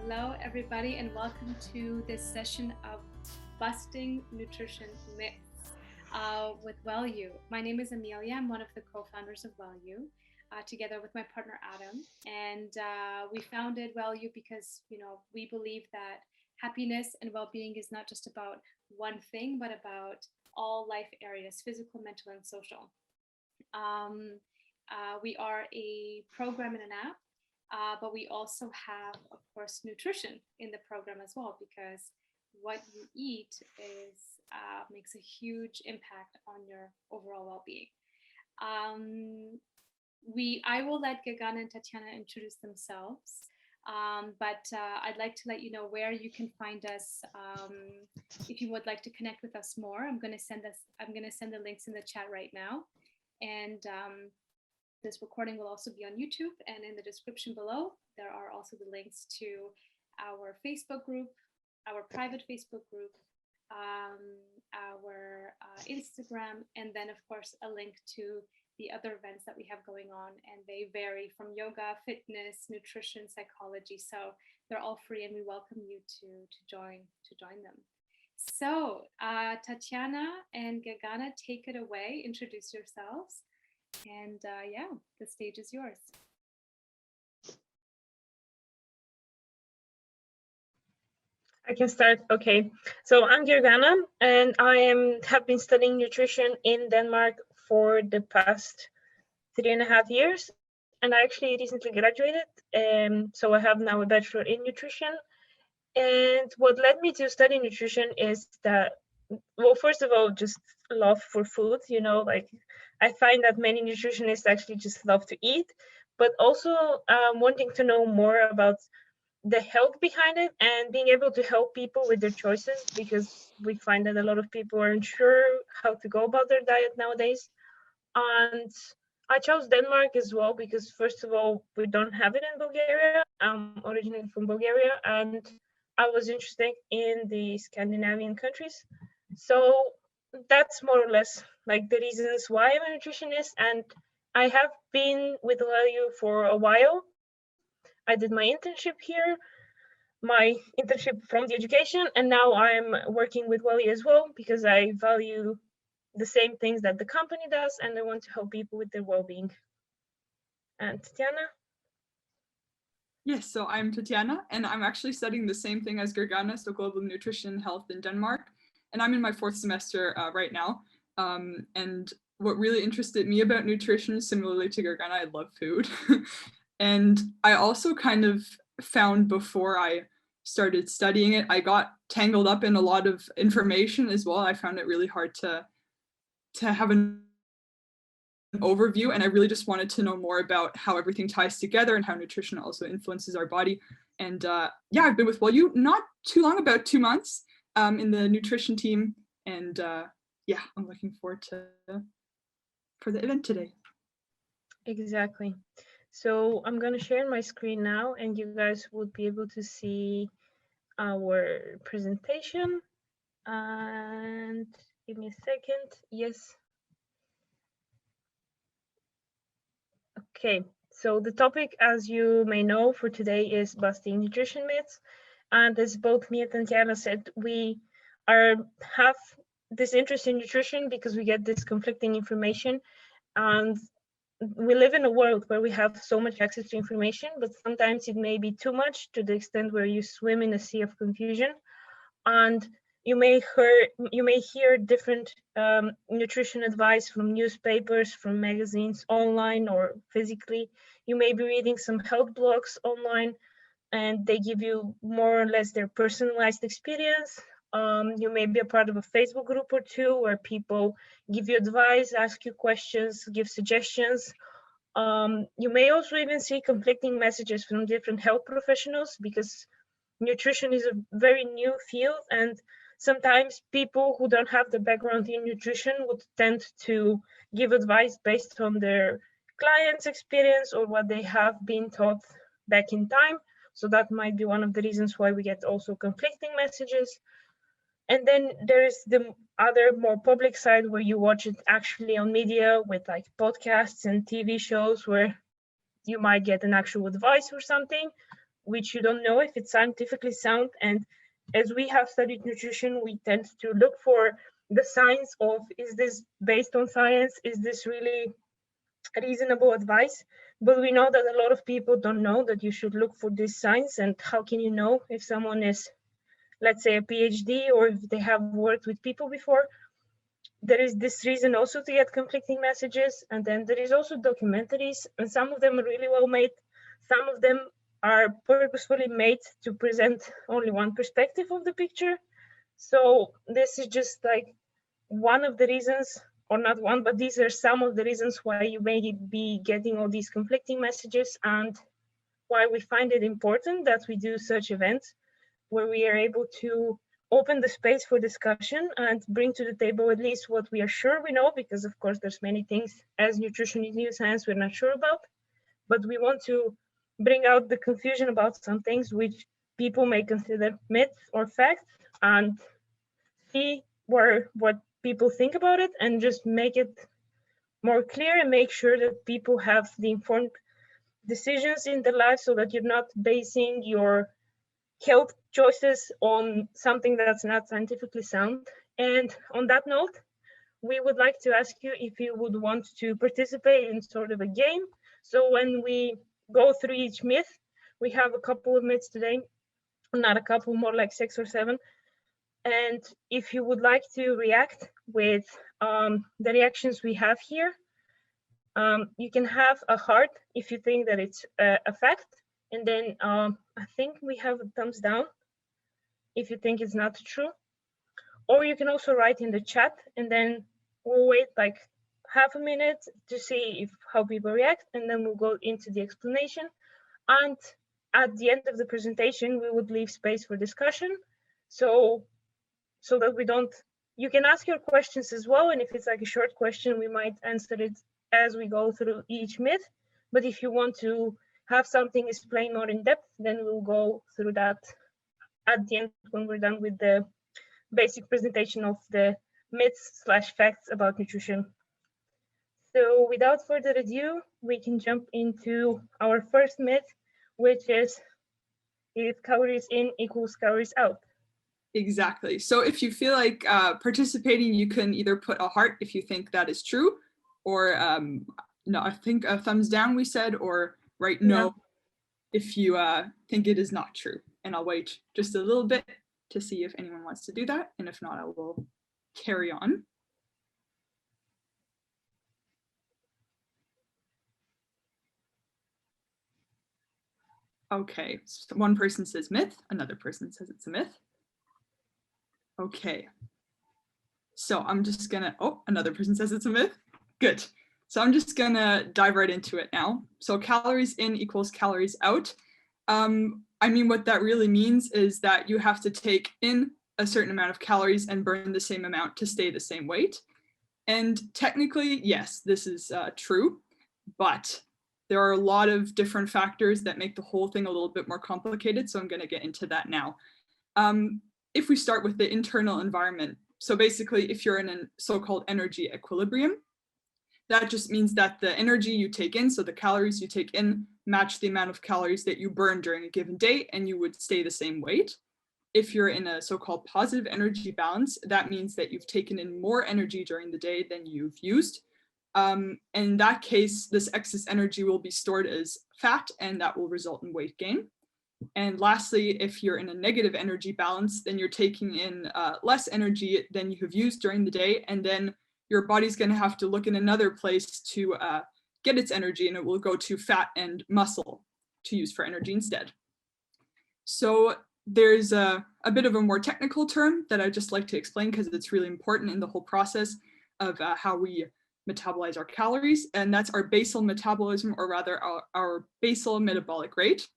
Hello, everybody, and welcome to this session of Busting Nutrition Myths with WellU. My name is Amelia. I'm one of the co-founders of WellU, together with my partner Adam. And we founded WellU because, we believe that happiness and well-being is not just about one thing, but about all life areas: physical, mental, and social. We are a program and an app. But we also have, of course, nutrition in the program as well, because what you eat makes a huge impact on your overall well-being. I will let Gagan and Tatiana introduce themselves, but I'd like to let you know where you can find us. If you would like to connect with us more, I'm going to send the links in the chat right now, and this recording will also be on YouTube, and in the description below, there are also the links to our Facebook group, our private Facebook group, our Instagram, and then of course a link to the other events that we have going on, and they vary from yoga, fitness, nutrition, psychology. So they're all free, and we welcome you to join them. So Tatiana and Gagana, take it away, introduce yourselves. And the stage is yours. I can start. Okay, so I'm Gergana, and I have been studying nutrition in Denmark for the past 3.5 years, and I actually recently graduated. So I have now a bachelor in nutrition. And what led me to study nutrition is that, well, first of all, just love for food. Like I find that many nutritionists actually just love to eat, but also wanting to know more about the health behind it and being able to help people with their choices, because we find that a lot of people are unsure how to go about their diet nowadays. And I chose Denmark as well because, first of all, we don't have it in Bulgaria. I'm originally from Bulgaria, and I was interested in the Scandinavian countries. So that's more or less like the reasons why I'm a nutritionist. And I have been with WellU for a while. I did my internship here, my internship from the education, and now I'm working with WellU as well because I value the same things that the company does, and I want to help people with their well-being. And Tatiana? Yes, so I'm Tatiana, and I'm actually studying the same thing as Gergana, so Global Nutrition Health in Denmark. And I'm in my 4th semester right now. And what really interested me about nutrition, similarly to Gergana, I love food. And I also kind of found before I started studying it, I got tangled up in a lot of information as well. I found it really hard to have an overview, and I really just wanted to know more about how everything ties together and how nutrition also influences our body. And I've been with WellU not too long, about 2 months in the nutrition team, and I'm looking forward for the event today. Exactly. So I'm going to share my screen now, and you guys would be able to see our presentation. And give me a second. Yes. Okay, so the topic, as you may know, for today is busting nutrition myths. And as both me and Tatiana said, we have this interest in nutrition because we get this conflicting information, and we live in a world where we have so much access to information, but sometimes it may be too much, to the extent where you swim in a sea of confusion. And you may hear different nutrition advice from newspapers, from magazines, online or physically. You may be reading some health blogs online, and they give you more or less their personalized experience. You may be a part of a Facebook group or two where people give you advice, ask you questions, give suggestions. You may also even see conflicting messages from different health professionals, because nutrition is a very new field, and sometimes people who don't have the background in nutrition would tend to give advice based on their clients' experience or what they have been taught back in time. So that might be one of the reasons why we get also conflicting messages. And then there's the other more public side where you watch it actually on media with like podcasts and TV shows where you might get an actual advice or something. which you don't know if it's scientifically sound. And as we have studied nutrition, we tend to look for the signs of, is this based on science? Is this really reasonable advice? But we know that a lot of people don't know that you should look for these signs. And how can you know if someone is, let's say, a PhD, or if they have worked with people before? There is this reason also to get conflicting messages. And then there is also documentaries, and some of them are really well made. Some of them are purposefully made to present only one perspective of the picture. So this is just like one of the reasons, or not one, but these are some of the reasons why you may be getting all these conflicting messages, and why we find it important that we do such events where we are able to open the space for discussion and bring to the table at least what we are sure we know, because of course there's many things as nutrition is new science we're not sure about, but we want to bring out the confusion about some things which people may consider myths or facts, and see what people think about it, and just make it more clear and make sure that people have the informed decisions in their life, so that you're not basing your health choices on something that's not scientifically sound. And on that note, we would like to ask you if you would want to participate in sort of a game. So when we go through each myth, we have a couple of myths today, not a couple, more like 6 or 7. And if you would like to react with the reactions we have here, you can have a heart if you think that it's a fact. And then I think we have a thumbs down if you think it's not true. Or you can also write in the chat, and then we'll wait like half a minute to see how people react, and then we'll go into the explanation. And at the end of the presentation, we would leave space for discussion. So that we don't, you can ask your questions as well. And if it's like a short question, we might answer it as we go through each myth. But if you want to have something explained more in depth, then we'll go through that at the end when we're done with the basic presentation of the myths/facts about nutrition. So without further ado, we can jump into our first myth, which is if calories in equals calories out. Exactly. So if you feel like participating, you can either put a heart if you think that is true, or no, I think a thumbs down we said, or write no if you think it is not true. And I'll wait just a little bit to see if anyone wants to do that. And if not, I will carry on. Okay, so one person says myth, another person says it's a myth. Okay, so I'm just gonna, oh, another person says it's a myth. Good. So I'm just gonna dive right into it now. So calories in equals calories out. I mean, what that really means is that you have to take in a certain amount of calories and burn the same amount to stay the same weight. And technically, yes, this is true, but there are a lot of different factors that make the whole thing a little bit more complicated. So I'm gonna get into that now. If we start with the internal environment, so basically if you're in a so-called energy equilibrium, that just means that the energy you take in, so the calories you take in, match the amount of calories that you burn during a given day, and you would stay the same weight. If you're in a so-called positive energy balance, that means that you've taken in more energy during the day than you've used. And in that case, this excess energy will be stored as fat, and that will result in weight gain. And lastly, if you're in a negative energy balance, then you're taking in less energy than you have used during the day, and then your body's going to have to look in another place to get its energy, and it will go to fat and muscle to use for energy instead. So there's a bit of a more technical term that I just like to explain because it's really important in the whole process of how we metabolize our calories, and that's our basal metabolism, or rather our basal metabolic rate.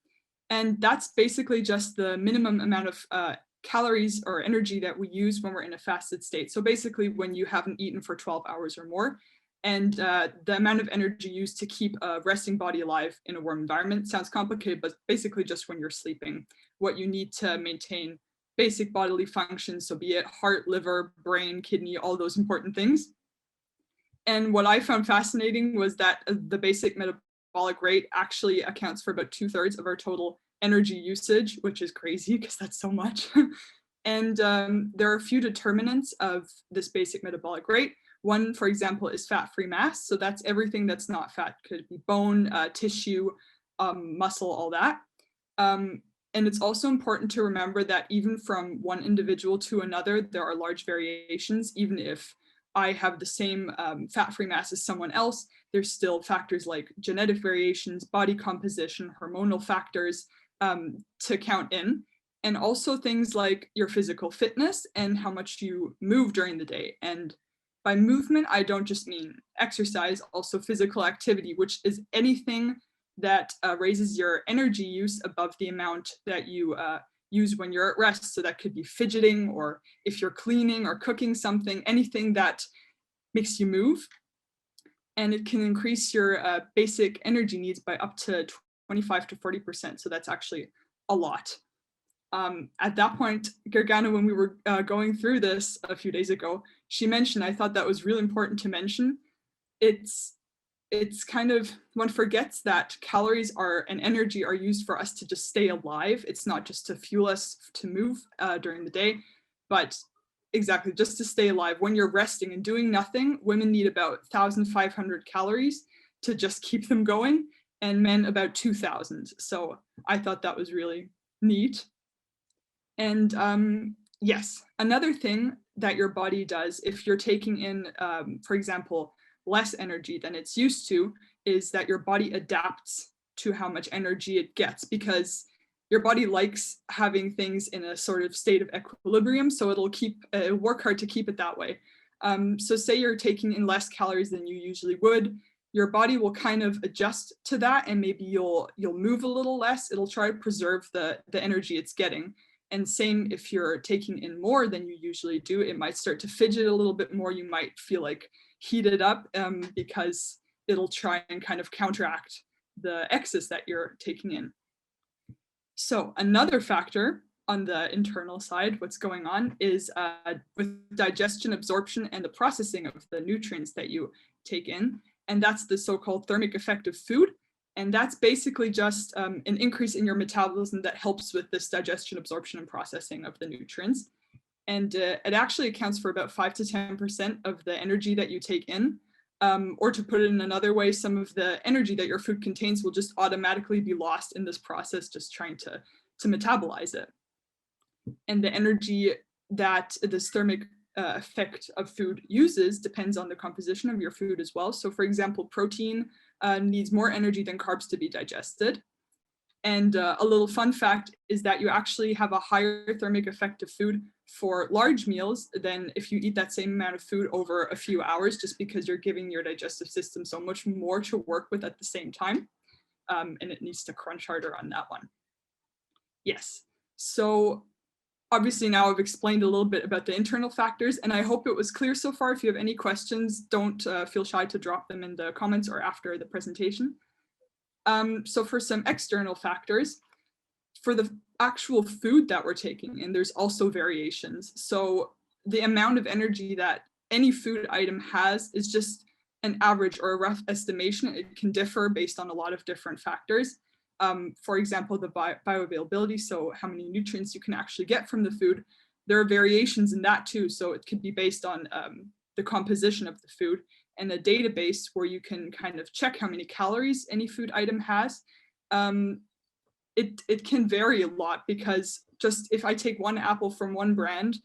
And that's basically just the minimum amount of calories or energy that we use when we're in a fasted state. So basically when you haven't eaten for 12 hours or more, and the amount of energy used to keep a resting body alive in a warm environment. Sounds complicated, but basically just when you're sleeping, what you need to maintain basic bodily functions, so be it heart, liver, brain, kidney, all those important things. And what I found fascinating was that the basic metabolic rate actually accounts for about 2/3 of our total energy usage, which is crazy because that's so much. And there are a few determinants of this basic metabolic rate. One, for example, is fat-free mass. So that's everything that's not fat. Could be bone, tissue, muscle, all that. And it's also important to remember that even from one individual to another, there are large variations. Even if I have the same fat-free mass as someone else, there's still factors like genetic variations, body composition, hormonal factors to count in. And also things like your physical fitness and how much you move during the day. And by movement, I don't just mean exercise, also physical activity, which is anything that raises your energy use above the amount that you use when you're at rest. So that could be fidgeting, or if you're cleaning or cooking something, anything that makes you move. And it can increase your basic energy needs by up to 25 to 40%. So that's actually a lot. At that point, Gergana, when we were going through this a few days ago, she mentioned, I thought that was really important to mention, it's kind of, one forgets that calories and energy are used for us to just stay alive. It's not just to fuel us to move during the day, but exactly just to stay alive. When you're resting and doing nothing, women need about 1,500 calories to just keep them going, and men about 2,000. So I thought that was really neat. And yes, another thing that your body does if you're taking in, for example, less energy than it's used to, is that your body adapts to how much energy it gets, because your body likes having things in a sort of state of equilibrium. So it'll work hard to keep it that way. So say you're taking in less calories than you usually would, your body will kind of adjust to that, and maybe you'll move a little less. It'll try to preserve the energy it's getting. And same if you're taking in more than you usually do, it might start to fidget a little bit more. You might feel like heated up because it'll try and kind of counteract the excess that you're taking in. So another factor on the internal side, what's going on is with digestion, absorption, and the processing of the nutrients that you take in. And that's the so-called thermic effect of food. And that's basically just an increase in your metabolism that helps with this digestion, absorption, and processing of the nutrients. And it actually accounts for about 5 to 10% of the energy that you take in. Or to put it in another way, some of the energy that your food contains will just automatically be lost in this process, just trying to metabolize it. And the energy that this thermic effect of food uses depends on the composition of your food as well. So for example, protein needs more energy than carbs to be digested. And a little fun fact is that you actually have a higher thermic effect of food for large meals than if you eat that same amount of food over a few hours, just because you're giving your digestive system so much more to work with at the same time. And it needs to crunch harder on that one. Yes, so obviously now I've explained a little bit about the internal factors, and I hope it was clear so far. If you have any questions, don't feel shy to drop them in the comments or after the presentation. So for some external factors, for the actual food that we're taking in, there's also variations. So the amount of energy that any food item has is just an average or a rough estimation. It can differ based on a lot of different factors. For example, the bioavailability, so how many nutrients you can actually get from the food. There are variations in that too. So it could be based on the composition of the food, and a database where you can kind of check how many calories any food item has. It can vary a lot, because just if I take one apple from one brand,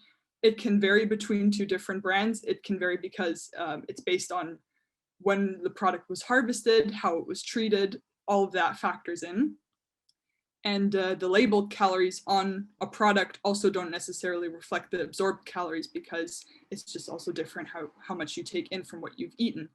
it can vary between two different brands. It can vary because it's based on when the product was harvested, how it was treated, all of that factors in. And the labeled calories on a product also don't necessarily reflect the absorbed calories, because it's just also different how much you take in from what you've eaten.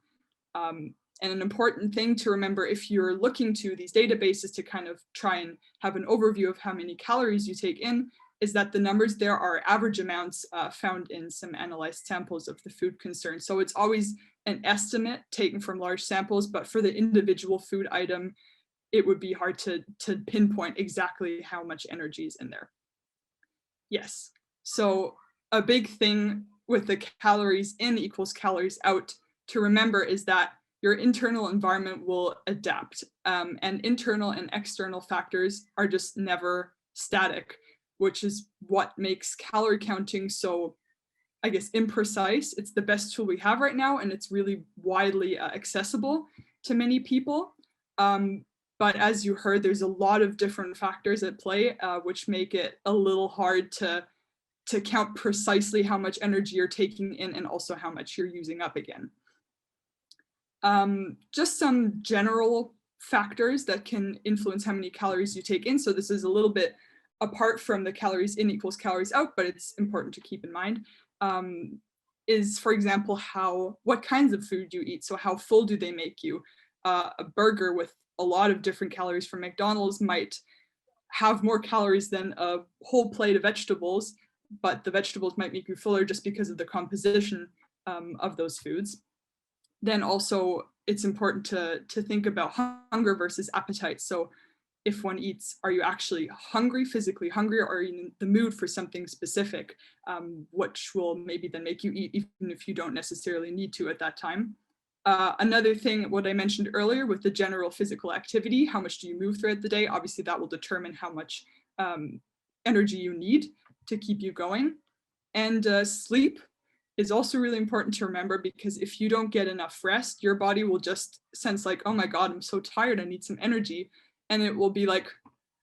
And an important thing to remember if you're looking to these databases to kind of try and have an overview of how many calories you take in, is that the numbers there are average amounts found in some analyzed samples of the food concerned. So it's always an estimate taken from large samples, but for the individual food item, it would be hard to pinpoint exactly how much energy is in there. Yes, so a big thing with the calories in equals calories out to remember is that your internal environment will adapt. And internal and external factors are just never static, which is what makes calorie counting so, I guess, imprecise. It's the best tool we have right now, and it's really widely accessible to many people. But as you heard, there's a lot of different factors at play, which make it a little hard to count precisely how much energy you're taking in and also how much you're using up again. Just some general factors that can influence how many calories you take in. So this is a little bit apart from the calories in equals calories out, but it's important to keep in mind. Is, for example, what kinds of food you eat. So how full do they make you? A burger with a lot of different calories from McDonald's might have more calories than a whole plate of vegetables, but the vegetables might make you fuller just because of the composition of those foods. Then also it's important to think about hunger versus appetite. So if one eats, are you actually hungry, physically hungry, or are you in the mood for something specific, which will maybe then make you eat even if you don't necessarily need to at that time. Another thing, what I mentioned earlier with the general physical activity, how much do you move throughout the day? Obviously that will determine how much energy you need to keep you going. And sleep is also really important to remember, because if you don't get enough rest, your body will just sense like, oh my God, I'm so tired, I need some energy. And it will be like,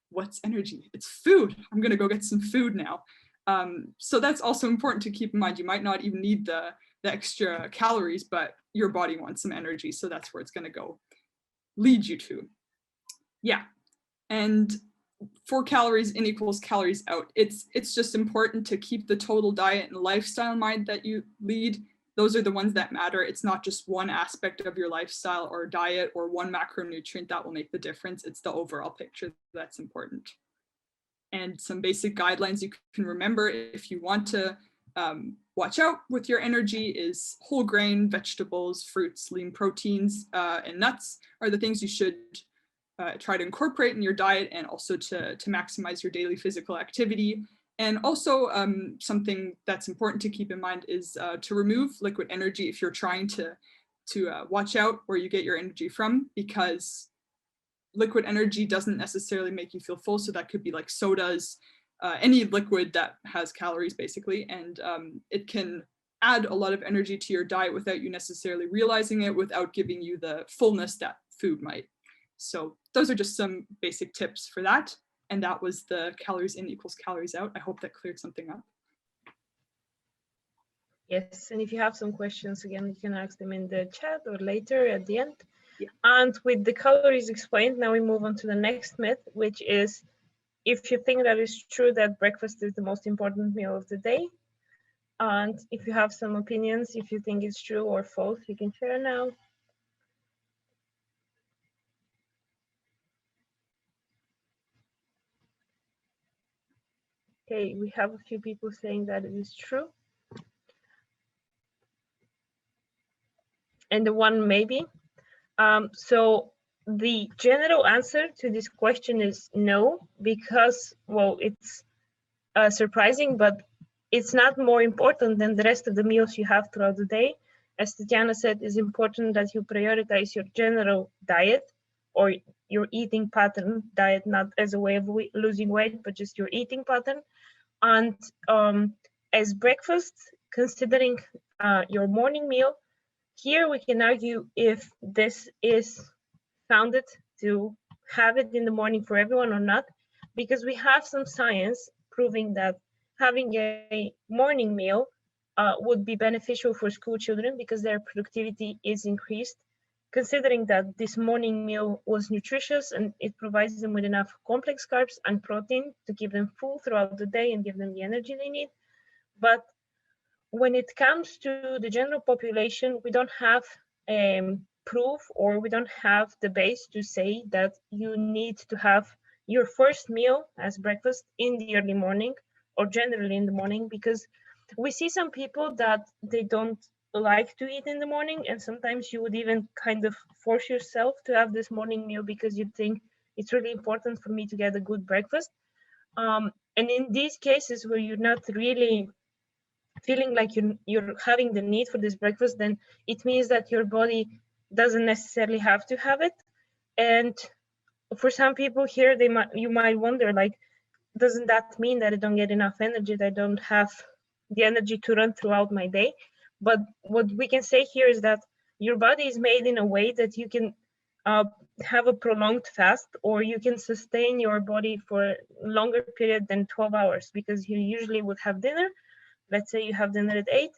what's energy? It's food. I'm gonna go get some food now. So that's also important to keep in mind. You might not even need the extra calories, but your body wants some energy. So that's where it's gonna go lead you to. Yeah, and for calories in equals calories out, it's just important to keep the total diet and lifestyle in mind that you lead. Those are the ones that matter. It's not just one aspect of your lifestyle or diet or one macronutrient that will make the difference. It's the overall picture that's important. And some basic guidelines you can remember if you want to watch out with your energy is whole grain, vegetables, fruits, lean proteins, and nuts are the things you should try to incorporate in your diet, and also to maximize your daily physical activity. And also something that's important to keep in mind is to remove liquid energy if you're trying to watch out where you get your energy from, because liquid energy doesn't necessarily make you feel full. So that could be like sodas, any liquid that has calories basically, and it can add a lot of energy to your diet without you necessarily realizing it, without giving you the fullness that food might. So those are just some basic tips for that. And that was the calories in equals calories out. I hope that cleared something up. Yes, and if you have some questions, again, you can ask them in the chat or later at the end. Yeah. And with the calories explained, now we move on to the next myth, which is, if you think that is true, that breakfast is the most important meal of the day. And if you have some opinions, if you think it's true or false, you can share now. Okay, we have a few people saying that it is true. And the one maybe. So the general answer to this question is no, because, well, it's surprising, but it's not more important than the rest of the meals you have throughout the day. As Tatiana said, it's important that you prioritize your general diet or your eating pattern, diet not as a way of losing weight, but just your eating pattern. And as breakfast, considering your morning meal, here we can argue if this is founded to have it in the morning for everyone or not, because we have some science proving that having a morning meal would be beneficial for school children because their productivity is increased, considering that this morning meal was nutritious and it provides them with enough complex carbs and protein to keep them full throughout the day and give them the energy they need. But when it comes to the general population, we don't have proof, or we don't have the base to say that you need to have your first meal as breakfast in the early morning or generally in the morning, because we see some people that they don't like to eat in the morning, and sometimes you would even kind of force yourself to have this morning meal because you think it's really important for me to get a good breakfast. And in these cases where you're not really feeling like you're having the need for this breakfast, then it means that your body doesn't necessarily have to have it. And for some people here, you might wonder, like, doesn't that mean that I don't get enough energy, that I don't have the energy to run throughout my day? But what we can say here is that your body is made in a way that you can have a prolonged fast, or you can sustain your body for a longer period than 12 hours, because you usually would have dinner. Let's say you have dinner at 8,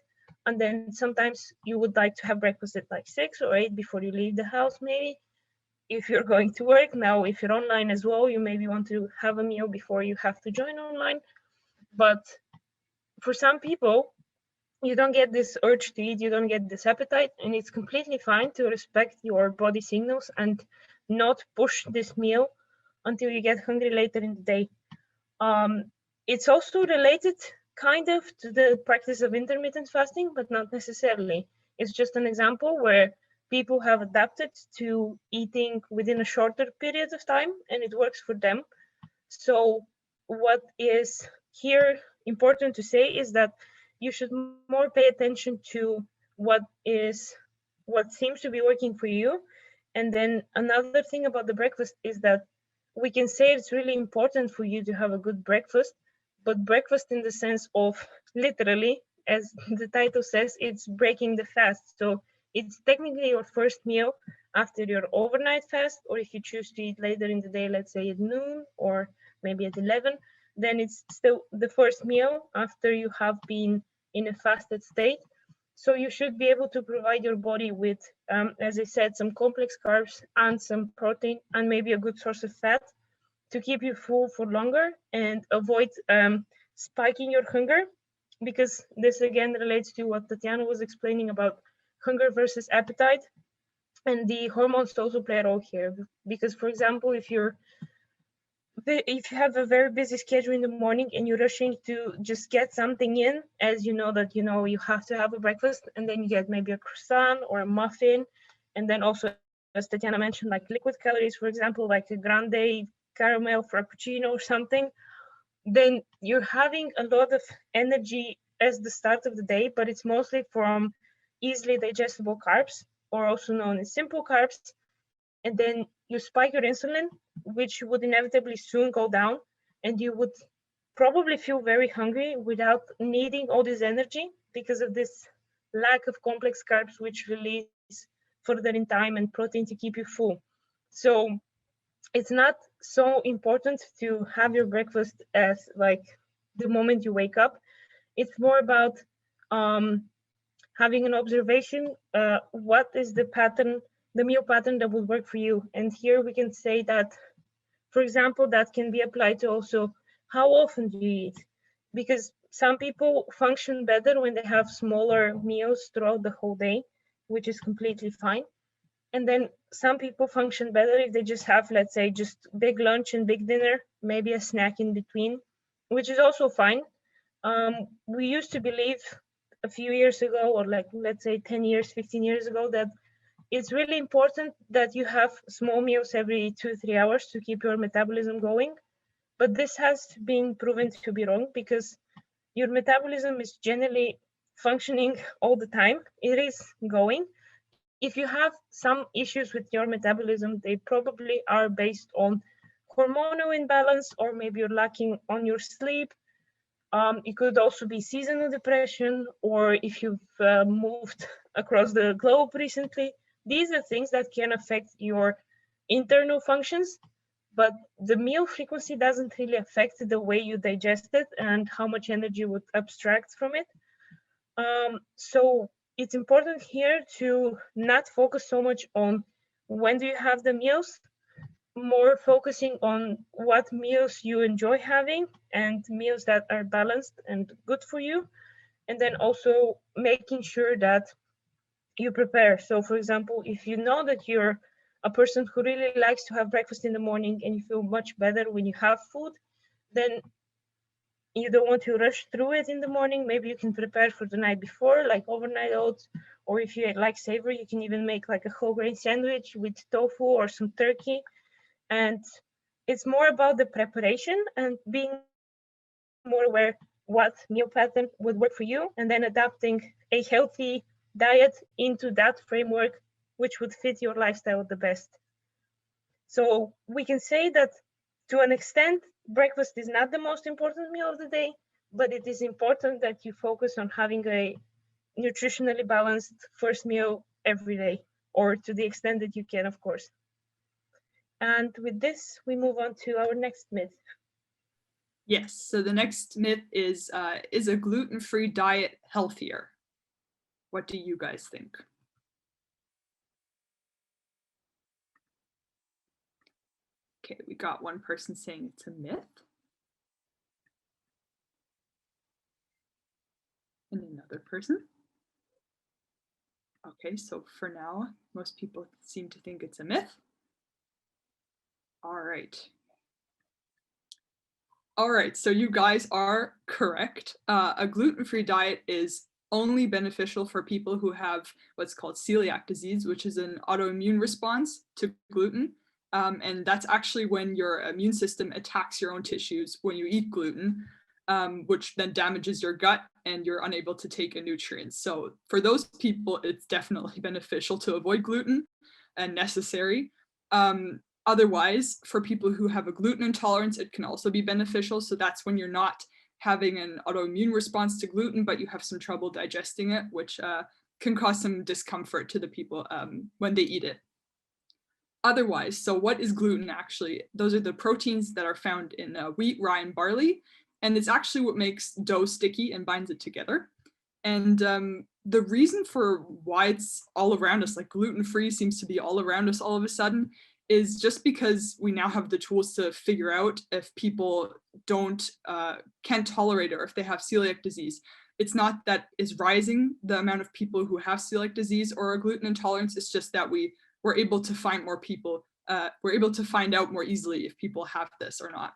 and then sometimes you would like to have breakfast at like 6 or 8 before you leave the house, maybe. If you're going to work now, if you're online as well, you maybe want to have a meal before you have to join online. But for some people, you don't get this urge to eat, you don't get this appetite, and it's completely fine to respect your body signals and not push this meal until you get hungry later in the day. It's also related kind of to the practice of intermittent fasting, but not necessarily. It's just an example where people have adapted to eating within a shorter period of time, and it works for them. So what is here important to say is that you should more pay attention to what seems to be working for you. And then another thing about the breakfast is that we can say it's really important for you to have a good breakfast, but breakfast in the sense of literally, as the title says, it's breaking the fast. So it's technically your first meal after your overnight fast, or if you choose to eat later in the day, let's say at noon or maybe at 11, then it's still the first meal after you have been in a fasted state. So you should be able to provide your body with, as I said, some complex carbs and some protein and maybe a good source of fat to keep you full for longer and avoid spiking your hunger, because this again relates to what Tatiana was explaining about hunger versus appetite. And the hormones also play a role here, because, for example, if you have a very busy schedule in the morning and you're rushing to just get something in, as you know that you have to have a breakfast, and then you get maybe a croissant or a muffin, and then also, as Tatiana mentioned, like liquid calories, for example, like a grande caramel frappuccino or something, then you're having a lot of energy as the start of the day, but it's mostly from easily digestible carbs, or also known as simple carbs. And then you spike your insulin, which would inevitably soon go down, and you would probably feel very hungry without needing all this energy because of this lack of complex carbs, which release further in time, and protein to keep you full. So it's not so important to have your breakfast as like the moment you wake up. It's more about having an observation, what is the pattern, the meal pattern that would work for you. And here we can say that, for example, that can be applied to also how often do you eat, because some people function better when they have smaller meals throughout the whole day, which is completely fine. And then some people function better if they just have, let's say, just big lunch and big dinner, maybe a snack in between, which is also fine. We used to believe a few years ago, or like, let's say 10 years, 15 years ago, that it's really important that you have small meals every 2-3 hours to keep your metabolism going. But this has been proven to be wrong, because your metabolism is generally functioning all the time. It is going. If you have some issues with your metabolism, they probably are based on hormonal imbalance, or maybe you're lacking on your sleep. It could also be seasonal depression, or if you've moved across the globe recently. These are things that can affect your internal functions, but the meal frequency doesn't really affect the way you digest it and how much energy you would abstract from it. So it's important here to not focus so much on when do you have the meals, more focusing on what meals you enjoy having and meals that are balanced and good for you. And then also making sure that you prepare. So for example, if you know that you're a person who really likes to have breakfast in the morning and you feel much better when you have food, then you don't want to rush through it in the morning. Maybe you can prepare for the night before, like overnight oats, or if you like savory, you can even make like a whole grain sandwich with tofu or some turkey. And it's more about the preparation and being more aware what meal pattern would work for you, and then adapting a healthy diet into that framework which would fit your lifestyle the best. So we can say that to an extent, breakfast is not the most important meal of the day, but it is important that you focus on having a nutritionally balanced first meal every day, or to the extent that you can, of course. And with this, we move on to our next myth. Yes, so the next myth is a gluten-free diet healthier? What do you guys think? Okay, we got one person saying it's a myth. And another person. Okay, so for now, most people seem to think it's a myth. All right. All right, so you guys are correct. A gluten-free diet is only beneficial for people who have what's called celiac disease, which is an autoimmune response to gluten. And that's actually when your immune system attacks your own tissues when you eat gluten, which then damages your gut and you're unable to take in nutrients. So for those people, it's definitely beneficial to avoid gluten and necessary. Otherwise, for people who have a gluten intolerance, it can also be beneficial. So that's when you're not having an autoimmune response to gluten, but you have some trouble digesting it, which can cause some discomfort to the people when they eat it. Otherwise, so what is gluten actually? Those are the proteins that are found in wheat, rye, and barley. And it's actually what makes dough sticky and binds it together. And the reason for why it's all around us, like gluten-free seems to be all around us all of a sudden, is just because we now have the tools to figure out if people can't tolerate it or if they have celiac disease. It's not that is rising the amount of people who have celiac disease or a gluten intolerance. It's just that we're able to find more people. We're able to find out more easily if people have this or not.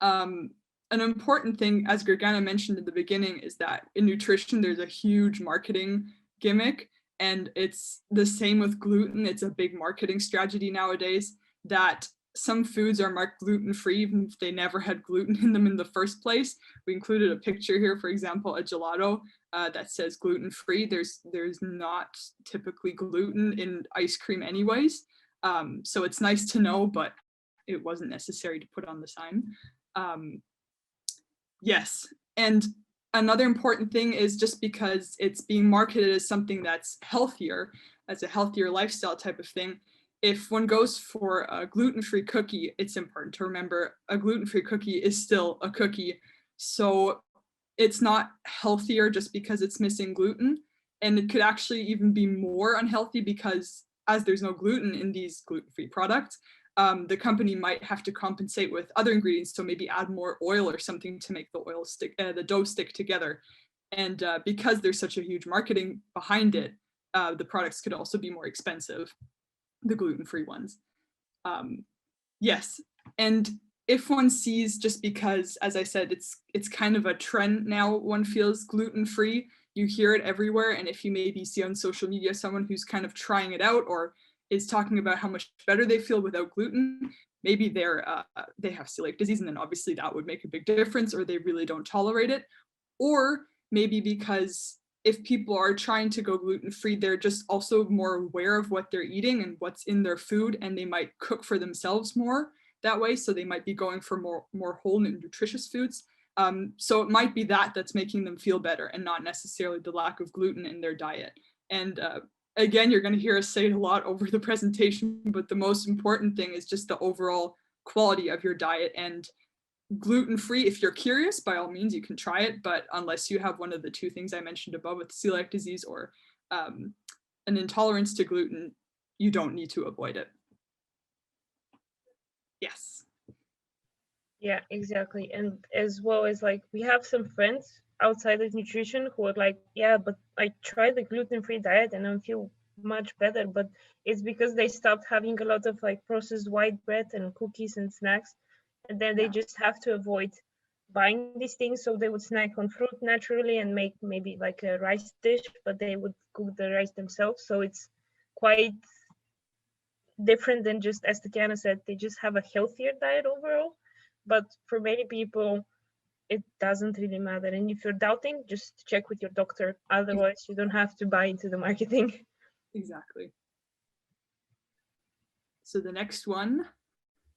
An important thing, as Gergana mentioned in the beginning, is that in nutrition, there's a huge marketing gimmick. And it's the same with gluten. It's a big marketing strategy nowadays that some foods are marked gluten-free even if they never had gluten in them in the first place. We included a picture here, for example, a gelato that says gluten-free. There's not typically gluten in ice cream anyways. So it's nice to know, but it wasn't necessary to put on the sign. Yes, and another important thing is just because it's being marketed as something that's healthier, as a healthier lifestyle type of thing, if one goes for a gluten-free cookie, it's important to remember a gluten-free cookie is still a cookie. So it's not healthier just because it's missing gluten. And it could actually even be more unhealthy because as there's no gluten in these gluten-free products, the company might have to compensate with other ingredients, so maybe add more oil or something to make the dough stick together. And because there's such a huge marketing behind it, the products could also be more expensive, the gluten-free ones. Yes, and if one sees, just because, as I said, it's kind of a trend now, one feels gluten-free, you hear it everywhere, and if you maybe see on social media someone who's kind of trying it out or is talking about how much better they feel without gluten, maybe they have celiac disease, and then obviously that would make a big difference, or they really don't tolerate it. Or maybe because if people are trying to go gluten-free, they're just also more aware of what they're eating and what's in their food, and they might cook for themselves more that way, so they might be going for more whole and nutritious foods. So it might be that that's making them feel better and not necessarily the lack of gluten in their diet. And again, you're going to hear us say it a lot over the presentation, but the most important thing is just the overall quality of your diet. And gluten-free, if you're curious, by all means, you can try it. But unless you have one of the two things I mentioned above with celiac disease or an intolerance to gluten, you don't need to avoid it. Yes. Yeah, exactly. And as well as like, we have some friends outside of nutrition who are like, yeah, but I tried the gluten-free diet and I feel much better, but it's because they stopped having a lot of like processed white bread and cookies and snacks, and then they just have to avoid buying these things. So they would snack on fruit naturally and make maybe like a rice dish, but they would cook the rice themselves. So it's quite different than just, as Tatiana said, they just have a healthier diet overall. But for many people, it doesn't really matter. And if you're doubting, just check with your doctor. Otherwise, you don't have to buy into the marketing. Exactly. So the next one,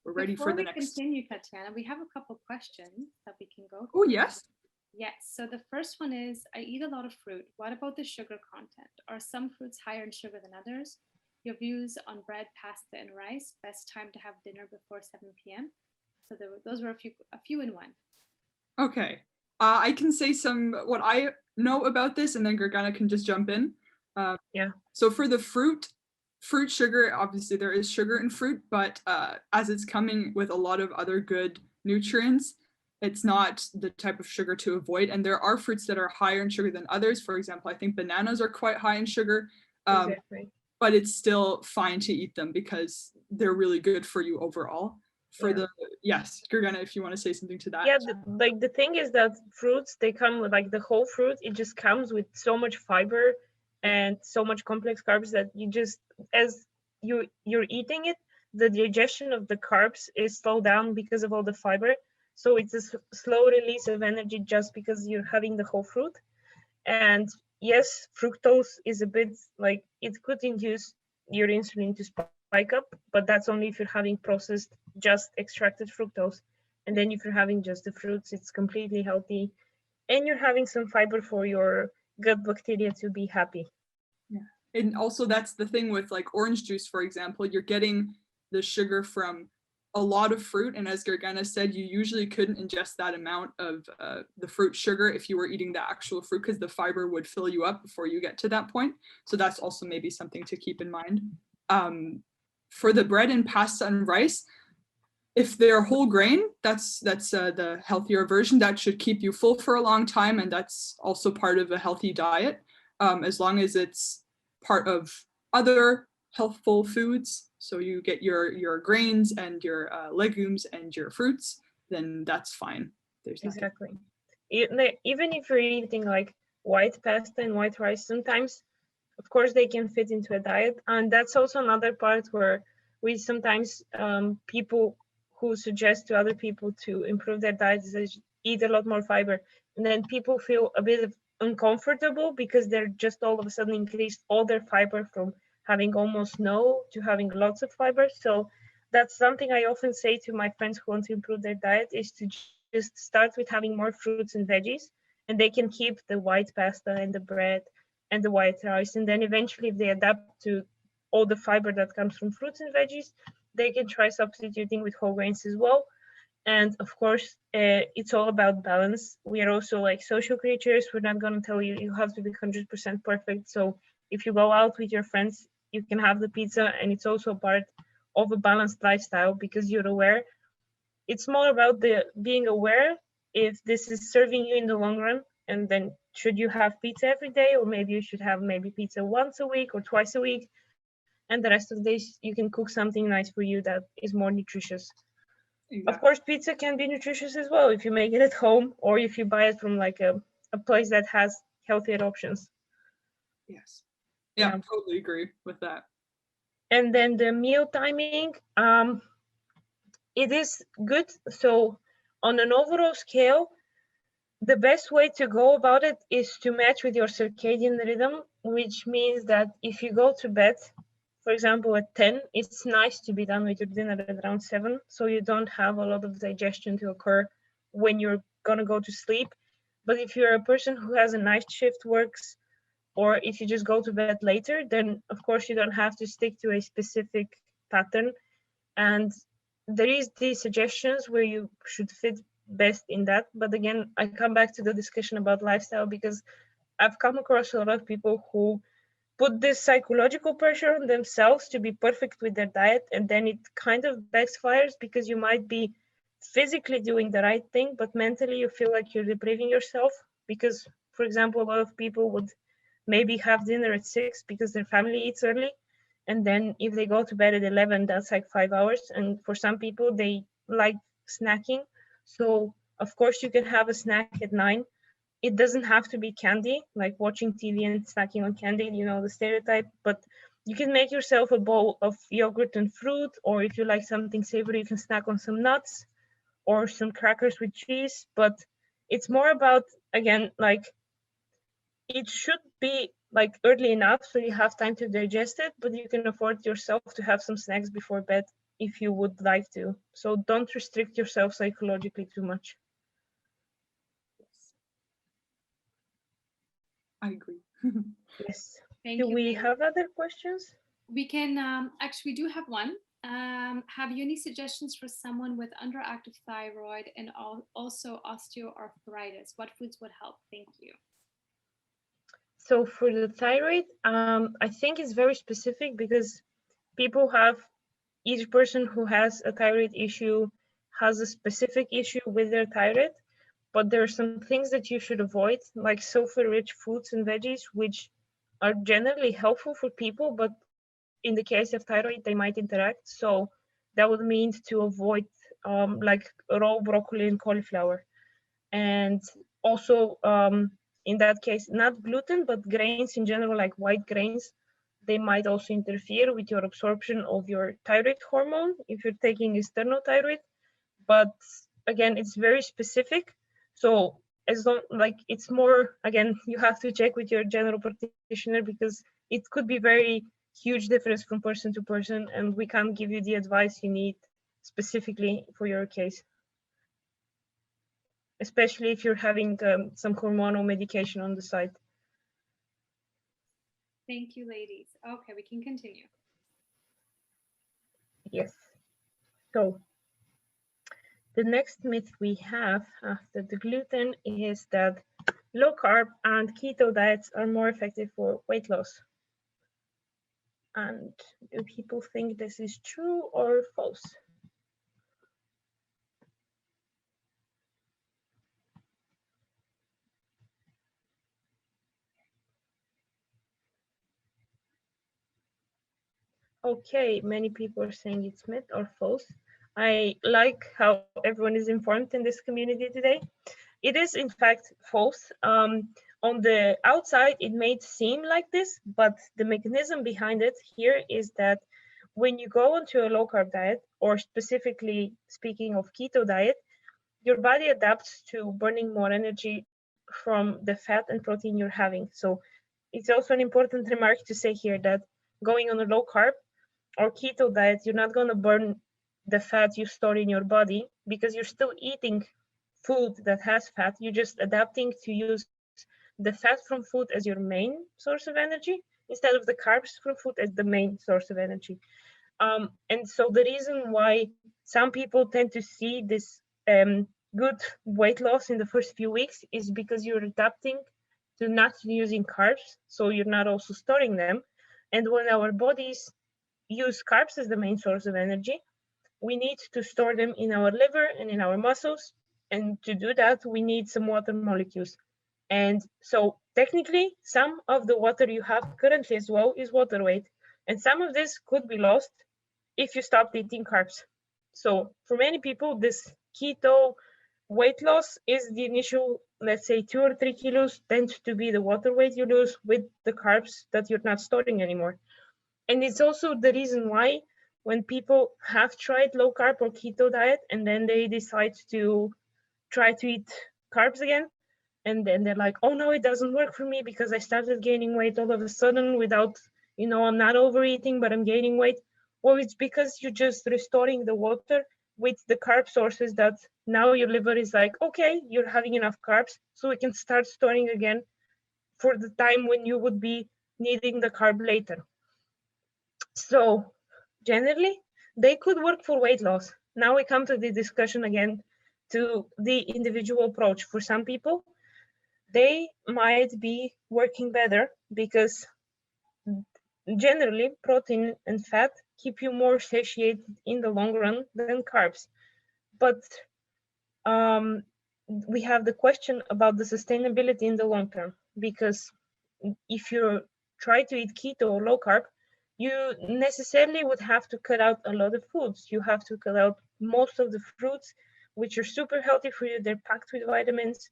we're ready for the next. Before we continue, Tatiana, we have a couple questions that we can go Oh, through. yes. Yes. So the first one is, I eat a lot of fruit. What about the sugar content? Are some fruits higher in sugar than others? Your views on bread, pasta, and rice. Best time to have dinner before 7 p.m. So those were a few in one. Okay. I can say what I know about this, and then Gergana can just jump in. Yeah. So for the fruit sugar, obviously there is sugar in fruit, but as it's coming with a lot of other good nutrients, it's not the type of sugar to avoid. And there are fruits that are higher in sugar than others. For example, I think bananas are quite high in sugar. Exactly. But it's still fine to eat them because they're really good for you overall. Yes, Gergana, if you want to say something to that. Yeah, the thing is that fruits, they come with, like, the whole fruit, it just comes with so much fiber and so much complex carbs that you just, as you're eating it, the digestion of the carbs is slowed down because of all the fiber. So it's a slow release of energy just because you're having the whole fruit. And yes, fructose is a bit, like, it could induce your insulin to spike up, but that's only if you're having processed, just extracted fructose. And then if you're having just the fruits, it's completely healthy. And you're having some fiber for your gut bacteria to be happy. Yeah. And also that's the thing with like orange juice, for example, you're getting the sugar from a lot of fruit. And as Gergana said, you usually couldn't ingest that amount of the fruit sugar if you were eating the actual fruit, because the fiber would fill you up before you get to that point. So that's also maybe something to keep in mind. For the bread and pasta and rice, if they're whole grain, that's the healthier version. That should keep you full for a long time, and that's also part of a healthy diet, as long as it's part of other healthful foods. So you get your grains and your legumes and your fruits, then that's fine. There's nothing. Exactly. Even if you're eating like white pasta and white rice, sometimes, of course, they can fit into a diet. And that's also another part where we sometimes, people who suggest to other people to improve their diet, is eat a lot more fiber. And then people feel a bit uncomfortable because they're just all of a sudden increased all their fiber from having almost no to having lots of fiber. So that's something I often say to my friends who want to improve their diet, is to just start with having more fruits and veggies, and they can keep the white pasta and the bread and the white rice. And then eventually, if they adapt to all the fiber that comes from fruits and veggies, they can try substituting with whole grains as well. And of course, it's all about balance. We are also like social creatures. We're not going to tell you you have to be 100% perfect. So if you go out with your friends, you can have the pizza, and it's also part of a balanced lifestyle because you're aware. It's more about the being aware if this is serving you in the long run, and then should you have pizza every day, or maybe you should have maybe pizza once a week or twice a week, and the rest of the days you can cook something nice for you that is more nutritious. Exactly. Of course, pizza can be nutritious as well if you make it at home, or if you buy it from like a place that has healthier options. Yes. Yeah, totally agree with that. And then the meal timing, it is good. So on an overall scale, the best way to go about it is to match with your circadian rhythm, which means that if you go to bed, for example, at 10, it's nice to be done with your dinner at around 7, so you don't have a lot of digestion to occur when you're going to go to sleep. But if you're a person who has a night shift works, or if you just go to bed later, then of course you don't have to stick to a specific pattern. And there is these suggestions where you should fit best in that. But again, I come back to the discussion about lifestyle, because I've come across a lot of people who put this psychological pressure on themselves to be perfect with their diet, and then it kind of backfires because you might be physically doing the right thing, but mentally you feel like you're depriving yourself. Because, for example, a lot of people would maybe have dinner at 6 because their family eats early, and then if they go to bed at 11, that's like 5 hours. And for some people, they like snacking, so of course you can have a snack at 9. It doesn't have to be candy, like watching TV and snacking on candy, the stereotype, but you can make yourself a bowl of yogurt and fruit, or if you like something savory, you can snack on some nuts or some crackers with cheese. But it's more about, again, like, it should be like early enough so you have time to digest it, but you can afford yourself to have some snacks before bed if you would like to. So don't restrict yourself psychologically too much. I agree. Yes. Thank Do you, we ladies. have other questions? We can actually, we do have one. Have you any suggestions for someone with underactive thyroid and also osteoarthritis? What foods would help? Thank you. So for the thyroid, I think it's very specific because people have, each person who has a thyroid issue has a specific issue with their thyroid, but there are some things that you should avoid, like sulfur-rich fruits and veggies, which are generally helpful for people, but in the case of thyroid, they might interact. So that would mean to avoid like raw broccoli and cauliflower. And also in that case, not gluten, but grains in general, like white grains, they might also interfere with your absorption of your thyroid hormone if you're taking external thyroid. But again, it's very specific. So as long, like, it's more, again, you have to check with your general practitioner because it could be very huge difference from person to person, and we can't give you the advice you need specifically for your case, especially if you're having some hormonal medication on the side. Thank you, ladies. Okay, we can continue. Yes. So the next myth we have after the gluten is that low carb and keto diets are more effective for weight loss. And do people think this is true or false? Okay, many people are saying it's myth or false. I like how everyone is informed in this community today. It is, in fact, false. On the outside, it may seem like this, but the mechanism behind it here is that when you go onto a low carb diet, or specifically speaking of keto diet, your body adapts to burning more energy from the fat and protein you're having. So it's also an important remark to say here that going on a low carb or keto diet, you're not going to burn the fat you store in your body because you're still eating food that has fat. You're just adapting to use the fat from food as your main source of energy instead of the carbs from food as the main source of energy. And so the reason why some people tend to see this good weight loss in the first few weeks is because you're adapting to not using carbs, so you're not also storing them. And when our bodies use carbs as the main source of energy, we need to store them in our liver and in our muscles. And to do that, we need some water molecules. And so technically, some of the water you have currently as well is water weight. And some of this could be lost if you stopped eating carbs. So for many people, this keto weight loss is the initial, let's say 2 or 3 kilos tend to be the water weight you lose with the carbs that you're not storing anymore. And it's also the reason why when people have tried low carb or keto diet and then they decide to try to eat carbs again, and then they're like, oh no, it doesn't work for me because I started gaining weight all of a sudden without, I'm not overeating, but I'm gaining weight. Well, it's because you're just restoring the water with the carb sources that now your liver is like, okay, you're having enough carbs, so we can start storing again for the time when you would be needing the carb later. So generally, they could work for weight loss. Now we come to the discussion again to the individual approach. For some people, they might be working better because generally protein and fat keep you more satiated in the long run than carbs. But we have the question about the sustainability in the long term, because if you try to eat keto or low carb, you necessarily would have to cut out a lot of foods. You have to cut out most of the fruits, which are super healthy for you. They're packed with vitamins.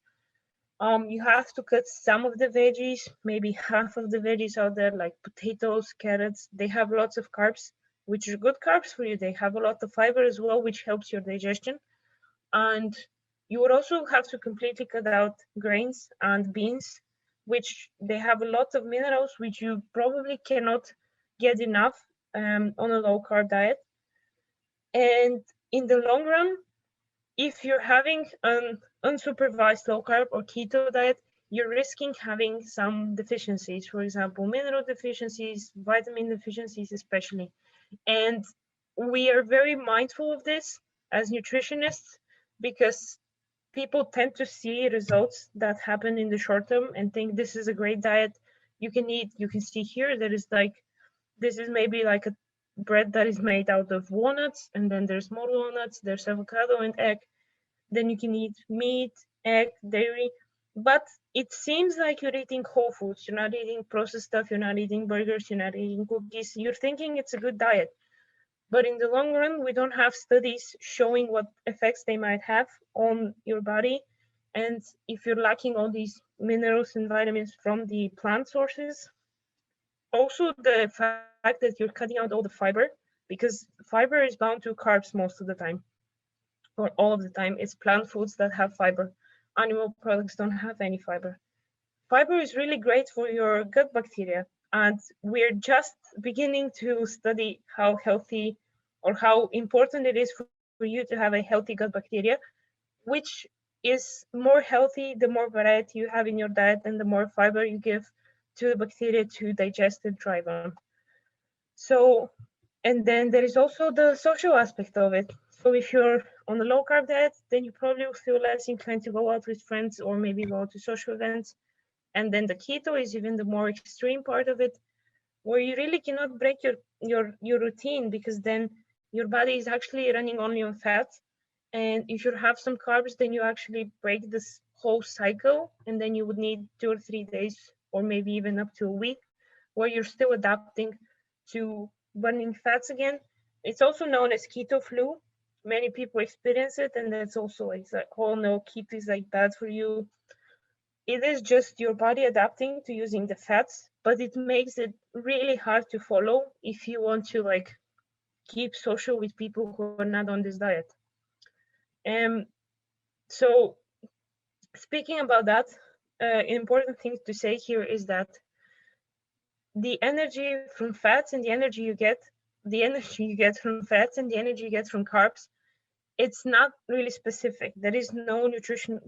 You have to cut some of the veggies, maybe half of the veggies out there, like potatoes, carrots. They have lots of carbs, which are good carbs for you. They have a lot of fiber as well, which helps your digestion. And you would also have to completely cut out grains and beans which they have a lot of minerals, which you probably cannot get enough on a low carb diet. And in the long run, if you're having an unsupervised low carb or keto diet, you're risking having some deficiencies, for example, mineral deficiencies, vitamin deficiencies, especially. And we are very mindful of this as nutritionists because people tend to see results that happen in the short term and think this is a great diet you can eat. You can see here there is like, this is maybe like a bread that is made out of walnuts, and then there's more walnuts, there's avocado and egg. Then you can eat meat, egg, dairy, but it seems like you're eating whole foods. You're not eating processed stuff, you're not eating burgers, you're not eating cookies. You're thinking it's a good diet. But in the long run, we don't have studies showing what effects they might have on your body. And if you're lacking all these minerals and vitamins from the plant sources, also the fact that you're cutting out all the fiber, because fiber is bound to carbs most of the time, or all of the time. It's plant foods that have fiber. Animal products don't have any fiber. Fiber is really great for your gut bacteria, and we're just beginning to study how healthy or how important it is for you to have a healthy gut bacteria, which is more healthy the more variety you have in your diet and the more fiber you give to the bacteria to digest and thrive on. So, and then there is also the social aspect of it. So if you're on a low carb diet, then you probably will feel less inclined to go out with friends or maybe go to social events. And then the keto is even the more extreme part of it, where you really cannot break your routine, because then your body is actually running only on fat. And if you have some carbs, then you actually break this whole cycle, and then you would need 2 or 3 days or maybe even up to a week where you're still adapting to burning fats again. It's also known as keto flu. Many people experience it, and that's also like, oh no, keto is like bad for you. It is just your body adapting to using the fats, but it makes it really hard to follow if you want to like keep social with people who are not on this diet. So speaking about that, important thing to say here is that the energy from fats and the energy you get, from fats and the energy you get from carbs, it's not really specific. There is nutritional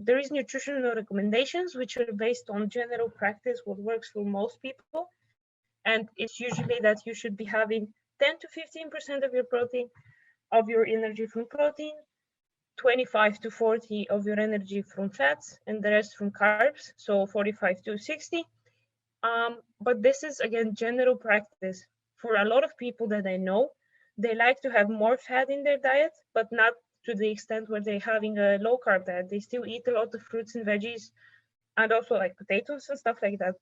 recommendations which are based on general practice, what works for most people, and it's usually that you should be having 10 to 15% of your protein, of your energy from protein, 25 to 40 of your energy from fats, and the rest from carbs, so 45 to 60. But this is again general practice. For a lot of people that I know, they like to have more fat in their diet, but not to the extent where they're having a low carb diet. They still eat a lot of fruits and veggies, and also like potatoes and stuff like that.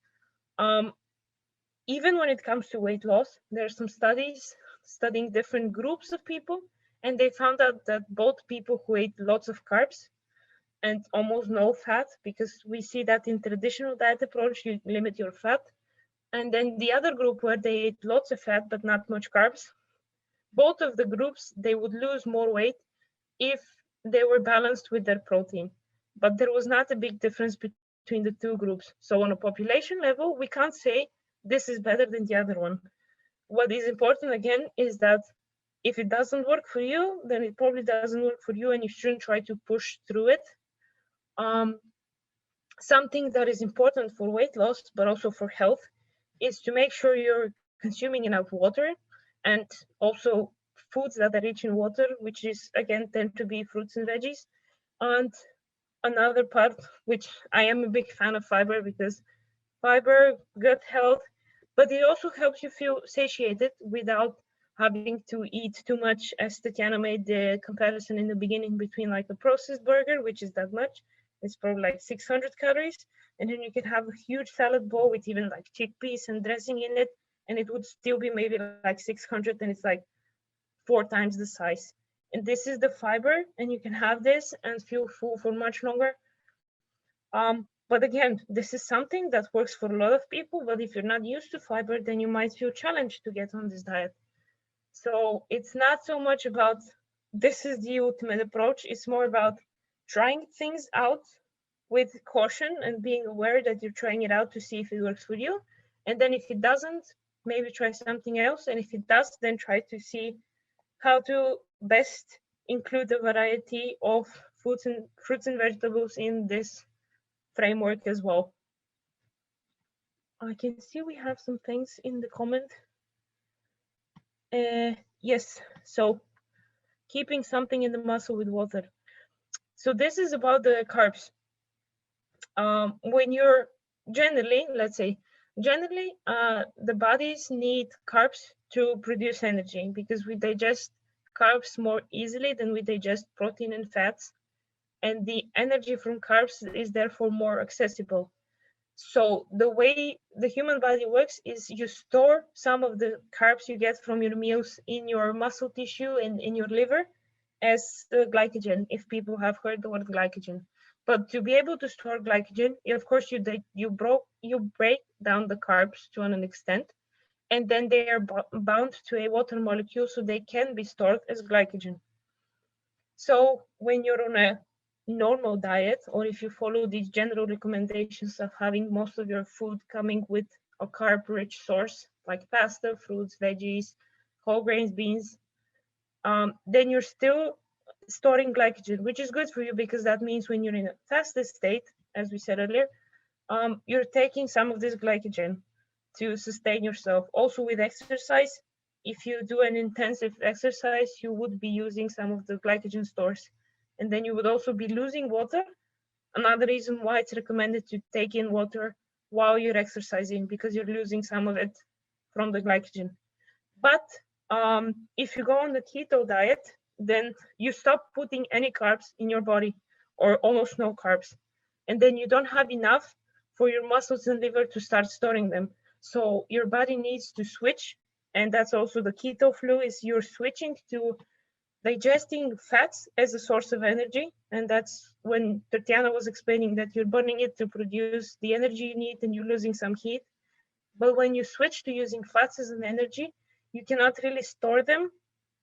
Even when it comes to weight loss, there are some studies studying different groups of people, and they found out that both people who ate lots of carbs and almost no fat, because we see that in traditional diet approach, you limit your fat. And then the other group where they ate lots of fat but not much carbs, both of the groups, they would lose more weight if they were balanced with their protein. But there was not a big difference between the two groups. So on a population level, we can't say this is better than the other one. What is important again is that if it doesn't work for you, then it probably doesn't work for you, and you shouldn't try to push through it. Something that is important for weight loss, but also for health, is to make sure you're consuming enough water, and also foods that are rich in water, which is again tend to be fruits and veggies. And another part, which I am a big fan of fiber, because fiber, gut health, but it also helps you feel satiated without having to eat too much, as Tatiana made the comparison in the beginning between like a processed burger, which is that much, it's probably like 600 calories, and then you can have a huge salad bowl with even like chickpeas and dressing in it, and it would still be maybe like 600, and it's like 4 times the size. And this is the fiber, and you can have this and feel full for much longer. But again, this is something that works for a lot of people, but if you're not used to fiber, then you might feel challenged to get on this diet. So it's not so much about this is the ultimate approach, it's more about trying things out with caution and being aware that you're trying it out to see if it works for you. And then if it doesn't, maybe try something else. And if it does, then try to see how to best include a variety of fruits and vegetables in this framework as well. I can see we have some things in the comment. Yes, so keeping something in the muscle with water. So this is about the carbs. When you're generally, the bodies need carbs to produce energy because we digest carbs more easily than we digest protein and fats. And the energy from carbs is therefore more accessible. So the way the human body works is you store some of the carbs you get from your meals in your muscle tissue and in your liver as glycogen, if people have heard the word glycogen. But to be able to store glycogen, of course, you break down the carbs to an extent, and then they are bound to a water molecule, so they can be stored as glycogen. So when you're on a normal diet, or if you follow these general recommendations of having most of your food coming with a carb-rich source, like pasta, fruits, veggies, whole grains, beans, then you're still storing glycogen, which is good for you because that means when you're in a fasted state, as we said earlier, you're taking some of this glycogen to sustain yourself. Also with exercise, if you do an intensive exercise, you would be using some of the glycogen stores. And then you would also be losing water. Another reason why it's recommended to take in water while you're exercising, because you're losing some of it from the glycogen. But if you go on the keto diet, then you stop putting any carbs in your body, or almost no carbs. And then you don't have enough for your muscles and liver to start storing them. So your body needs to switch. And that's also the keto flu, is you're switching to digesting fats as a source of energy. And that's when Tatiana was explaining that you're burning it to produce the energy you need and you're losing some heat. But when you switch to using fats as an energy, you cannot really store them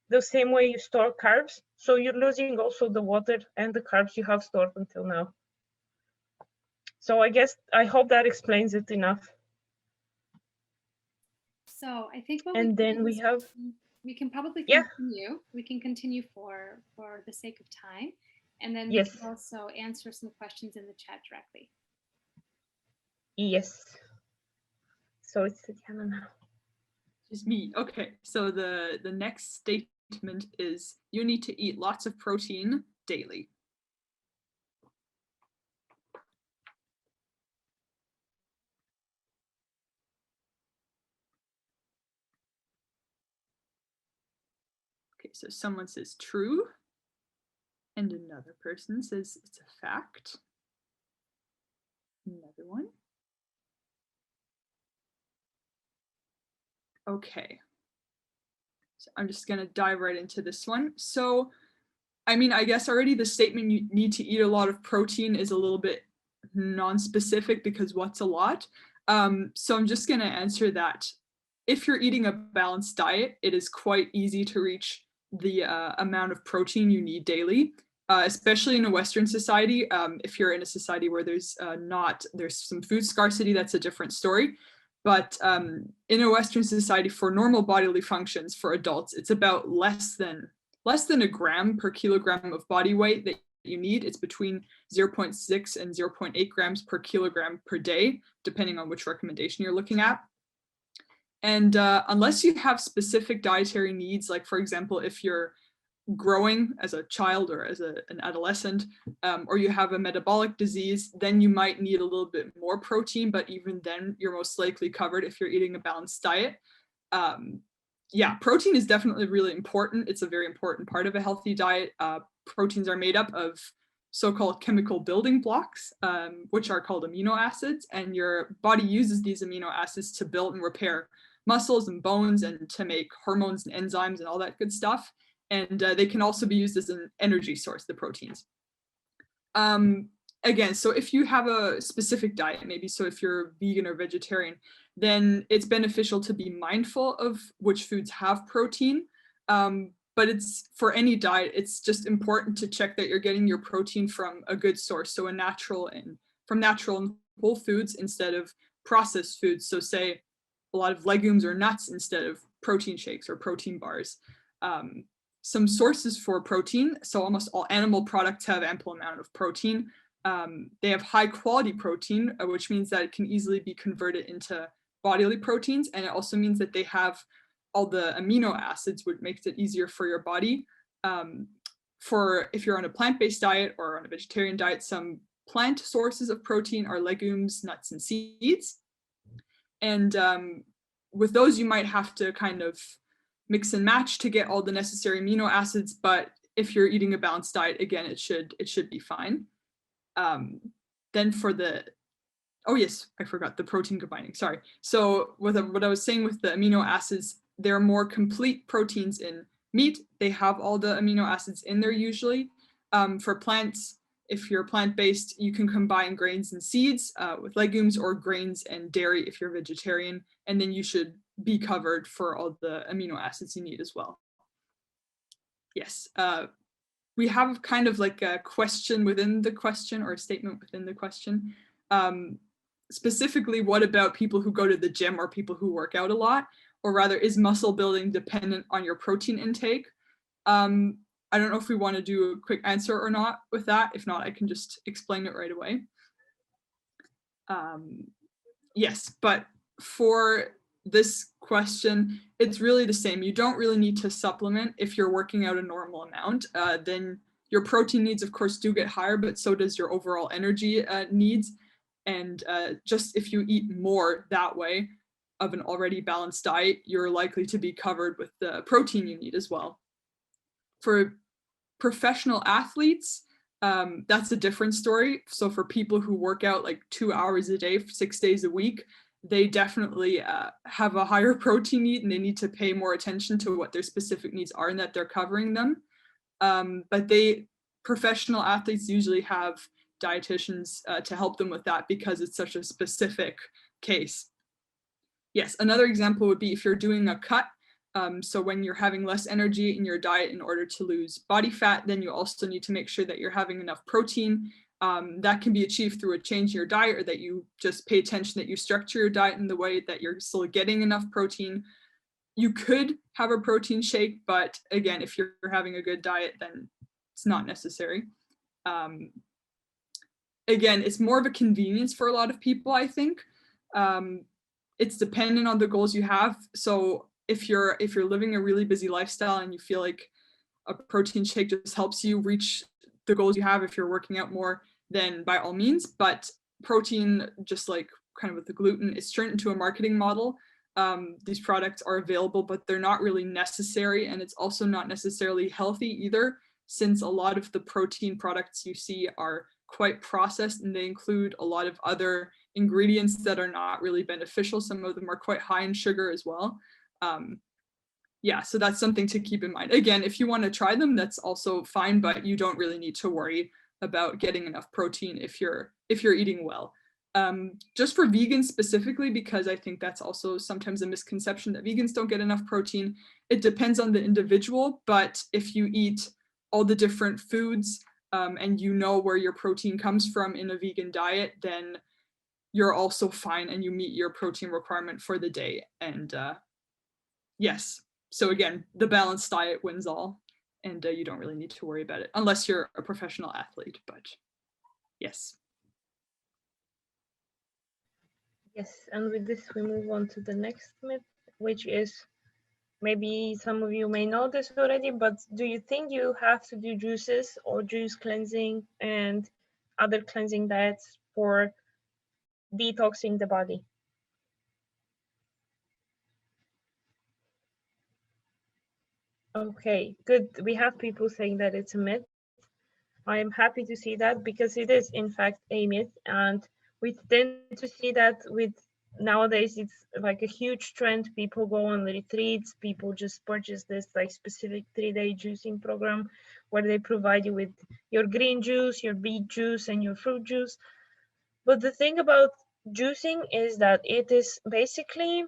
the same way you store carbs. So you're losing also the water and the carbs you have stored until now. So I hope that explains it enough. So I think what and then we have we can probably yeah continue. We can continue for the sake of time, and then we yes can also answer some questions in the chat directly. Yes. So it's Tatiana now. It's me. Okay. So the next statement is you need to eat lots of protein daily. Okay, so someone says true, and another person says it's a fact. Another one. Okay. So I'm just gonna dive right into this one. So, I mean, I guess already the statement you need to eat a lot of protein is a little bit non-specific because what's a lot? So I'm just gonna answer that. If you're eating a balanced diet, it is quite easy to reach the amount of protein you need daily, especially in a Western society. If you're in a society where there's some food scarcity, that's a different story. But in a Western society, for normal bodily functions for adults, it's about less than a gram per kilogram of body weight that you need. It's between 0.6 and 0.8 grams per kilogram per day, depending on which recommendation you're looking at. And unless you have specific dietary needs, like for example, if you're growing as a child or as an adolescent, or you have a metabolic disease, then you might need a little bit more protein, but even then you're most likely covered if you're eating a balanced diet. Yeah, protein is definitely really important. It's a very important part of a healthy diet. Proteins are made up of so-called chemical building blocks, which are called amino acids, and your body uses these amino acids to build and repair muscles and bones and to make hormones and enzymes and all that good stuff. And they can also be used as an energy source, the proteins. Again, so if you have a specific diet, maybe so if you're vegan or vegetarian, then it's beneficial to be mindful of which foods have protein. But but it's for any diet, it's just important to check that you're getting your protein from a good source. So from natural and whole foods instead of processed foods. So say a lot of legumes or nuts instead of protein shakes or protein bars. Some sources for protein. So almost all animal products have ample amount of protein. They have high quality protein, which means that it can easily be converted into bodily proteins. And it also means that they have all the amino acids, which makes it easier for your body. For if you're on a plant-based diet or on a vegetarian diet, some plant sources of protein are legumes, nuts, and seeds. And with those, you might have to kind of mix and match to get all the necessary amino acids. But if you're eating a balanced diet, again, it should be fine. Then for the, oh yes, I forgot the protein combining, sorry. So with what I was saying with the amino acids, there are more complete proteins in meat. They have all the amino acids in there usually. For plants, if you're plant-based, you can combine grains and seeds with legumes, or grains and dairy if you're vegetarian, and then you should be covered for all the amino acids you need as well. Yes, we have kind of like a question within the question, or a statement within the question. Specifically, what about people who go to the gym or people who work out a lot? Or rather, is muscle building dependent on your protein intake? I don't know if we want to do a quick answer or not with that. If not, I can just explain it right away. Yes, but for this question, it's really the same. You don't really need to supplement if you're working out a normal amount. Then your protein needs, of course, do get higher, but so does your overall energy needs. And just if you eat more that way of an already balanced diet, you're likely to be covered with the protein you need as well. For professional athletes, that's a different story. So for people who work out like 2 hours a day, 6 days a week, they definitely have a higher protein need, and they need to pay more attention to what their specific needs are and that they're covering them. But professional athletes usually have dietitians to help them with that because it's such a specific case. Yes, another example would be if you're doing a cut. So when you're having less energy in your diet in order to lose body fat, then you also need to make sure that you're having enough protein. That can be achieved through a change in your diet, or that you just pay attention that you structure your diet in the way that you're still getting enough protein. You could have a protein shake, but again, if you're having a good diet, then it's not necessary. Again, it's more of a convenience for a lot of people, I think. It's dependent on the goals you have. So if you're living a really busy lifestyle and you feel like a protein shake just helps you reach the goals you have, if you're working out more, then by all means. But protein, just like kind of with the gluten, is turned into a marketing model. These products are available, but they're not really necessary, and it's also not necessarily healthy either, since a lot of the protein products you see are quite processed, and they include a lot of other ingredients that are not really beneficial. Some of them are quite high in sugar as well. Yeah, so that's something to keep in mind. Again, if you want to try them, that's also fine, but you don't really need to worry about getting enough protein if you're eating well. Just for vegans specifically, because I think that's also sometimes a misconception that vegans don't get enough protein. It depends on the individual, but if you eat all the different foods and you know where your protein comes from in a vegan diet, then you're also fine and you meet your protein requirement for the day. And yes, so again, the balanced diet wins all, and you don't really need to worry about it unless you're a professional athlete, but yes. Yes, and with this we move on to the next myth, which is, maybe some of you may know this already, but do you think you have to do juices or juice cleansing and other cleansing diets for detoxing the body? Okay, good. We have people saying that it's a myth. I am happy to see that, because it is in fact a myth, and we tend to see that with nowadays it's like a huge trend. People go on retreats, people just purchase this like specific 3-day juicing program where they provide you with your green juice, your beet juice, and your fruit juice. But the thing about juicing is that it is basically,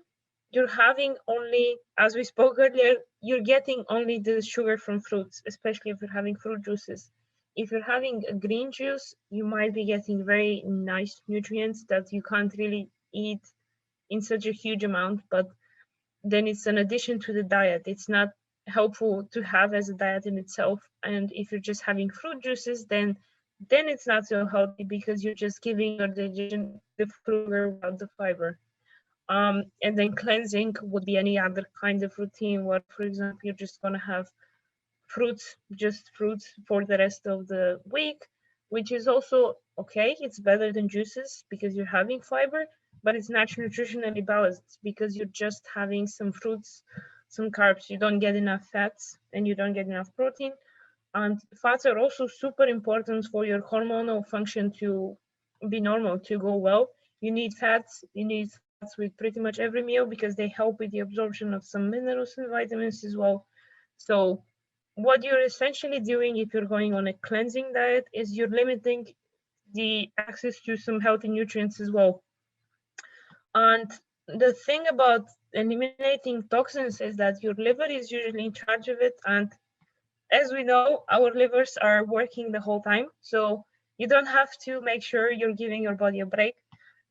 you're having only, as we spoke earlier, you're getting only the sugar from fruits, especially if you're having fruit juices. If you're having a green juice, you might be getting very nice nutrients that you can't really eat in such a huge amount, but then it's an addition to the diet. It's not helpful to have as a diet in itself. And if you're just having fruit juices, then it's not so healthy because you're just giving your digestion the sugar without the fiber. And then cleansing would be any other kind of routine where, for example, you're just going to have fruits, just fruits for the rest of the week, which is also okay. It's better than juices because you're having fiber, but it's not nutritionally balanced because you're just having some fruits, some carbs. You don't get enough fats and you don't get enough protein. And fats are also super important for your hormonal function to be normal, to go well. You need fats. You need fats with pretty much every meal because they help with the absorption of some minerals and vitamins as well. So what you're essentially doing if you're going on a cleansing diet is you're limiting the access to some healthy nutrients as well. And the thing about eliminating toxins is that your liver is usually in charge of it. And as we know, our livers are working the whole time. So you don't have to make sure you're giving your body a break,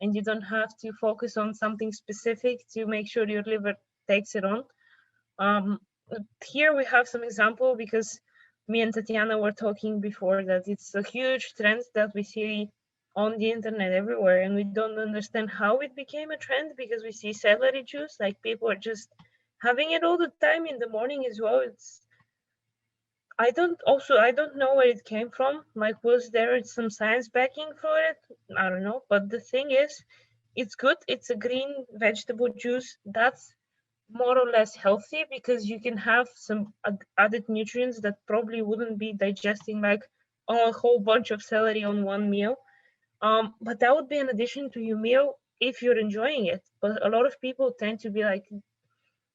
and you don't have to focus on something specific to make sure your liver takes it on. Um, Here we have some example because me and Tatiana were talking before that it's a huge trend that we see on the internet everywhere, and we don't understand how it became a trend because we see celery juice, like people are just having it all the time in the morning as well. I don't know where it came from. Like, was there some science backing for it? I don't know. But the thing is, it's good. It's a green vegetable juice that's more or less healthy because you can have some added nutrients that probably wouldn't be digesting like a whole bunch of celery on one meal. But that would be an addition to your meal if you're enjoying it. But a lot of people tend to be like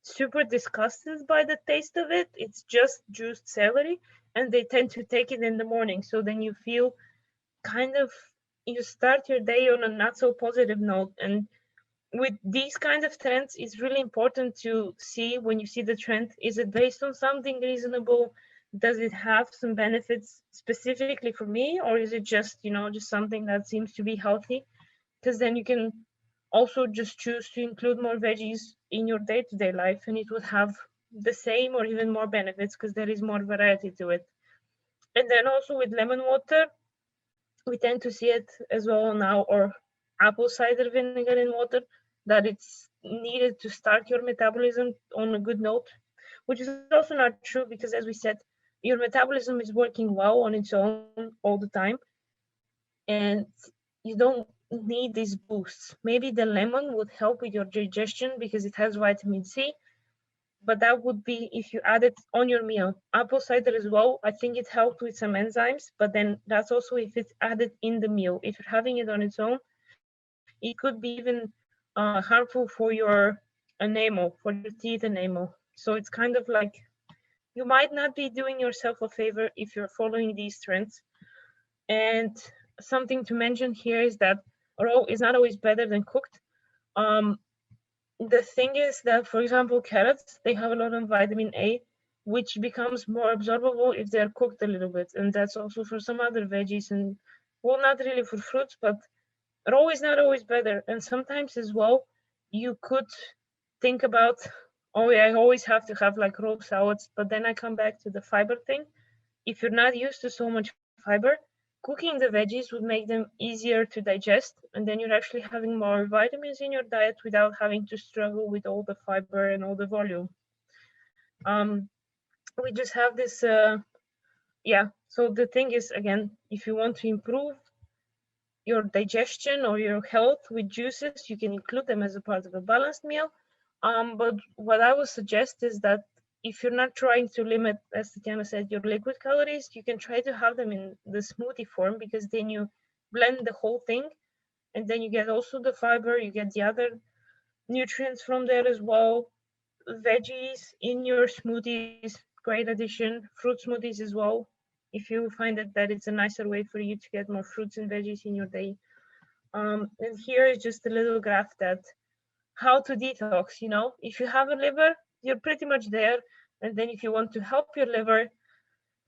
super disgusted by the taste of it. It's just juiced celery, and they tend to take it in the morning. So then you feel kind of, you start your day on a not so positive note. And with these kind of trends, it's really important to see when you see the trend, is it based on something reasonable? Does it have some benefits specifically for me, or is it just, just something that seems to be healthy? Because then you can also just choose to include more veggies in your day-to-day life, and it would have the same or even more benefits because there is more variety to it. And then also with lemon water, we tend to see it as well now, or apple cider vinegar in water, that it's needed to start your metabolism on a good note, which is also not true because, as we said, your metabolism is working well on its own all the time, and you don't need these boosts. Maybe the lemon would help with your digestion because it has vitamin C, but that would be if you add it on your meal. Apple cider as well, I think it helped with some enzymes, but then that's also if it's added in the meal. If you're having it on its own, it could be even harmful for your enamel, for your teeth enamel. So it's kind of like you might not be doing yourself a favor if you're following these trends. And something to mention here is that raw is not always better than cooked. Um, the thing is that, for example, carrots, they have a lot of vitamin A, which becomes more absorbable if they're cooked a little bit. And that's also for some other veggies, and well, not really for fruits, but raw is not always better. And sometimes as well, you could think about, oh yeah, I always have to have like raw salads, but then I come back to the fiber thing. If you're not used to so much fiber, cooking the veggies would make them easier to digest, and then you're actually having more vitamins in your diet without having to struggle with all the fiber and all the volume. Um, we just have this, yeah. So the thing is, again, if you want to improve your digestion or your health with juices, you can include them as a part of a balanced meal. But what I would suggest is that if you're not trying to limit, as Tatiana said, your liquid calories, you can try to have them in the smoothie form, because then you blend the whole thing, and then you get also the fiber, you get the other nutrients from there as well. Veggies in your smoothies, great addition. Fruit smoothies as well, if you find that it's a nicer way for you to get more fruits and veggies in your day. And here is just a little graph that how to detox. If you have a liver, you're pretty much there. And then if you want to help your liver,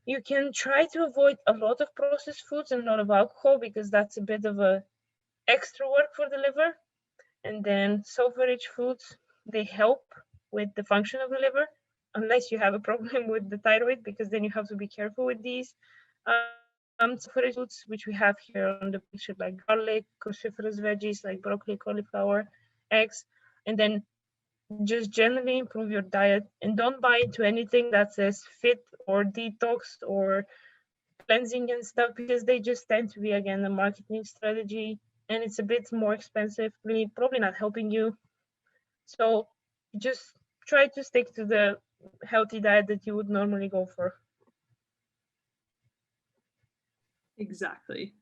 you can try to avoid a lot of processed foods and a lot of alcohol, because that's a bit of a extra work for the liver. And then sulfur-rich foods, they help with the function of the liver, unless you have a problem with the thyroid, because then you have to be careful with these. Sulfur-rich foods, which we have here on the picture, like garlic, cruciferous veggies like broccoli, cauliflower, eggs, and then just generally improve your diet, and don't buy into anything that says fit or detox or cleansing and stuff, because they just tend to be, again, a marketing strategy, and it's a bit more expensive, really probably not helping you. So just try to stick to the healthy diet that you would normally go for. Exactly.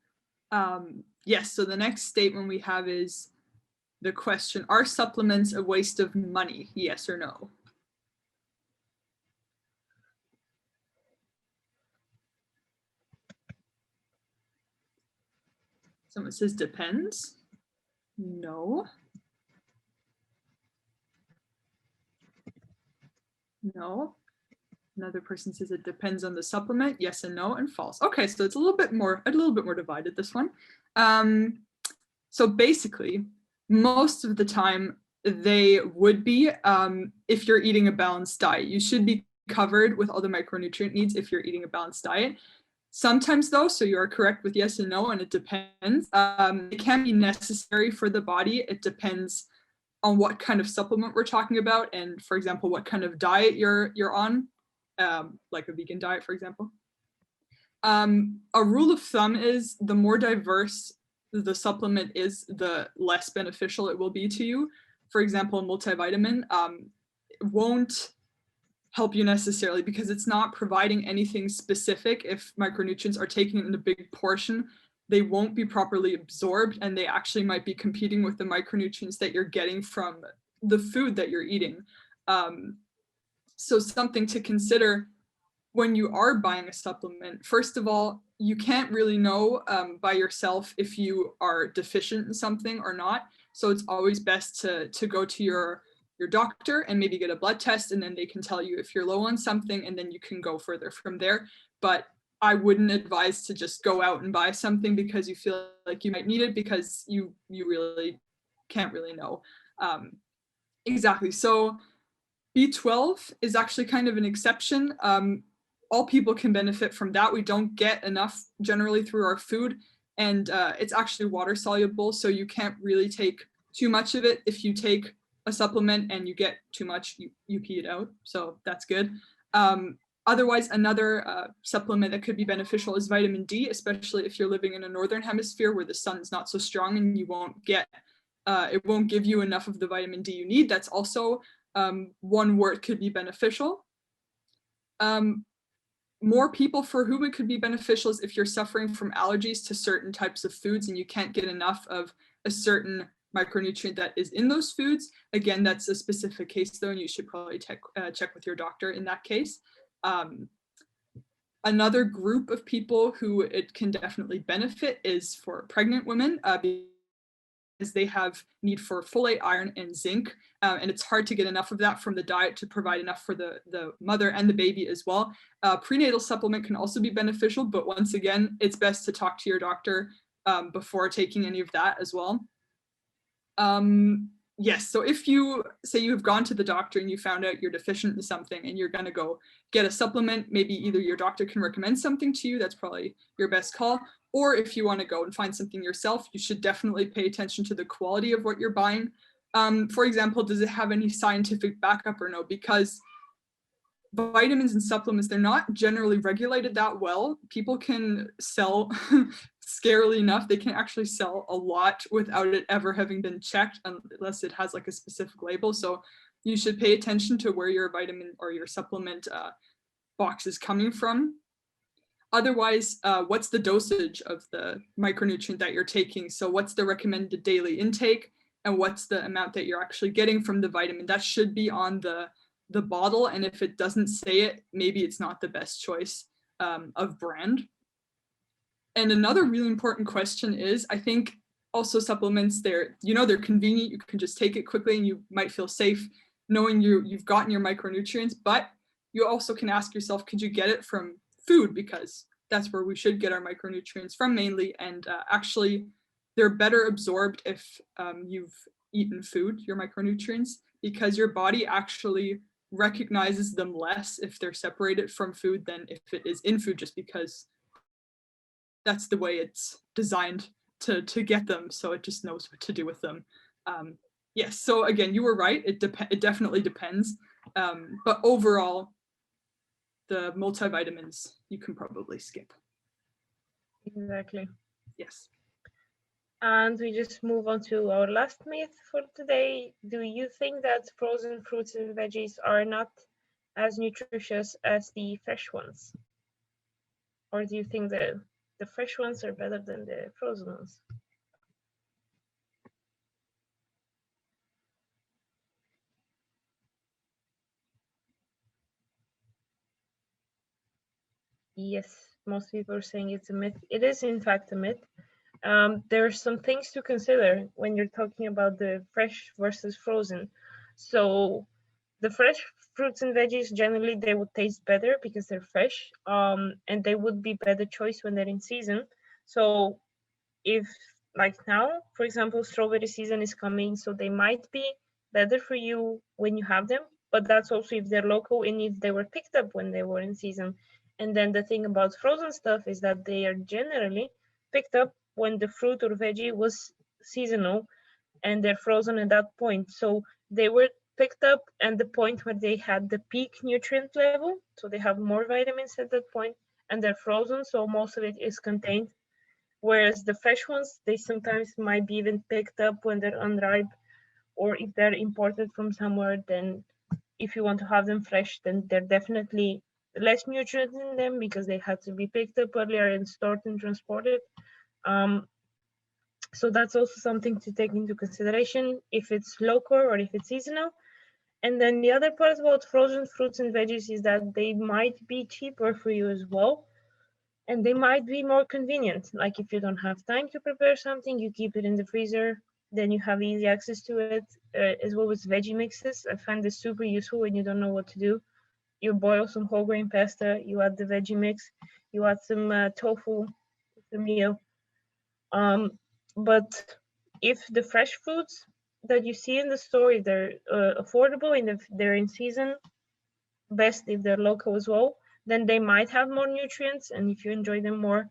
Yes, so the next statement we have is the question, are supplements a waste of money? Yes or no? Someone says depends. No. No. Another person says it depends on the supplement. Yes and no, and false. Okay, so it's a little bit more divided, this one. So basically, most of the time they would be, if you're eating a balanced diet. You should be covered with all the micronutrient needs if you're eating a balanced diet. Sometimes though, so you are correct with yes and no, and it depends. It can be necessary for the body. It depends on what kind of supplement we're talking about, and for example, what kind of diet you're on, like a vegan diet, for example. A rule of thumb is the more diverse the supplement is, the less beneficial it will be to you. For example, a multivitamin won't help you necessarily because it's not providing anything specific. If micronutrients are taken in a big portion, they won't be properly absorbed, and they actually might be competing with the micronutrients that you're getting from the food that you're eating. So something to consider when you are buying a supplement. First of all, you can't really know by yourself if you are deficient in something or not. So it's always best to go to your doctor and maybe get a blood test, and then they can tell you if you're low on something, and then you can go further from there. But I wouldn't advise to just go out and buy something because you feel like you might need it, because you really can't really know. Exactly. So B12 is actually kind of an exception. All people can benefit from that. We don't get enough generally through our food, and it's actually water soluble, so you can't really take too much of it. If you take a supplement and you get too much, you pee it out, so that's good. Otherwise, another supplement that could be beneficial is vitamin D, especially if you're living in a northern hemisphere where the sun's not so strong and you won't get, it won't give you enough of the vitamin D you need. That's also one where it could be beneficial. More people for whom it could be beneficial is if you're suffering from allergies to certain types of foods and you can't get enough of a certain micronutrient that is in those foods. Again, that's a specific case though, and you should probably check with your doctor in that case. Another group of people who it can definitely benefit is for pregnant women, because they have need for folate, iron, and zinc, and it's hard to get enough of that from the diet to provide enough for the mother and the baby as well. Prenatal supplement can also be beneficial, but once again, it's best to talk to your doctor before taking any of that as well. Yes, so if you say you have gone to the doctor and you found out you're deficient in something and you're gonna go get a supplement, maybe either your doctor can recommend something to you, that's probably your best call, or if you wanna go and find something yourself, you should definitely pay attention to the quality of what you're buying. For example, does it have any scientific backup or no? Because vitamins and supplements, they're not generally regulated that well. People can sell, scarily enough, they can actually sell a lot without it ever having been checked, unless it has like a specific label. So you should pay attention to where your vitamin or your supplement box is coming from. Otherwise, what's the dosage of the micronutrient that you're taking? So what's the recommended daily intake, and what's the amount that you're actually getting from the vitamin? That should be on the bottle, and if it doesn't say it, maybe it's not the best choice of brand. And another really important question is, I think also supplements, they're convenient, you can just take it quickly and you might feel safe knowing you've gotten your micronutrients, but you also can ask yourself, could you get it from food? Because that's where we should get our micronutrients from mainly. And actually, they're better absorbed if you've eaten food, your micronutrients, because your body actually recognizes them less if they're separated from food than if it is in food, just because that's the way it's designed to get them. So it just knows what to do with them. Yes, so again, you were right. It definitely depends. But overall, the multivitamins you can probably skip. Exactly. Yes. And we just move on to our last myth for today. Do you think that frozen fruits and veggies are not as nutritious as the fresh ones? Or do you think that the fresh ones are better than the frozen ones? Yes, most people are saying it's a myth. It is in fact a myth. There are some things to consider when you're talking about the fresh versus frozen. So the fresh fruits and veggies, generally they would taste better because they're fresh, and they would be better choice when they're in season. So if, like now, for example, strawberry season is coming, so they might be better for you when you have them, but that's also if they're local and if they were picked up when they were in season. And then the thing about frozen stuff is that they are generally picked up when the fruit or veggie was seasonal and they're frozen at that point. So they were picked up at the point where they had the peak nutrient level, so they have more vitamins at that point, and they're frozen, so most of it is contained. Whereas the fresh ones, they sometimes might be even picked up when they're unripe, or if they're imported from somewhere, then if you want to have them fresh, then they're definitely less nutrients in them because they had to be picked up earlier and stored and transported. So that's also something to take into consideration if it's local or if it's seasonal. And then the other part about frozen fruits and veggies is that they might be cheaper for you as well. And they might be more convenient. Like if you don't have time to prepare something, you keep it in the freezer, then you have easy access to it, as well as veggie mixes. I find this super useful when you don't know what to do. You boil some whole grain pasta, you add the veggie mix, you add some tofu, the meal. But if the fresh foods that you see in the store, if they're affordable and if they're in season, best if they're local as well, then they might have more nutrients, and if you enjoy them more,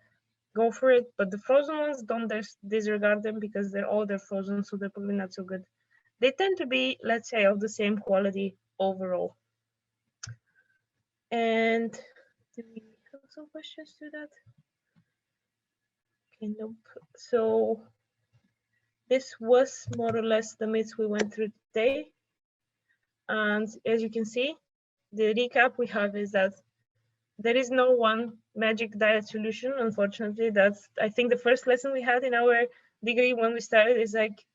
go for it. But the frozen ones, don't disregard them because they're frozen, so they're probably not so good. They tend to be, let's say, of the same quality overall. And do we have some questions to that? Okay, nope. So this was more or less the myths we went through today. And as you can see, the recap we have is that there is no one magic diet solution. Unfortunately, that's, I think, the first lesson we had in our degree when we started is like,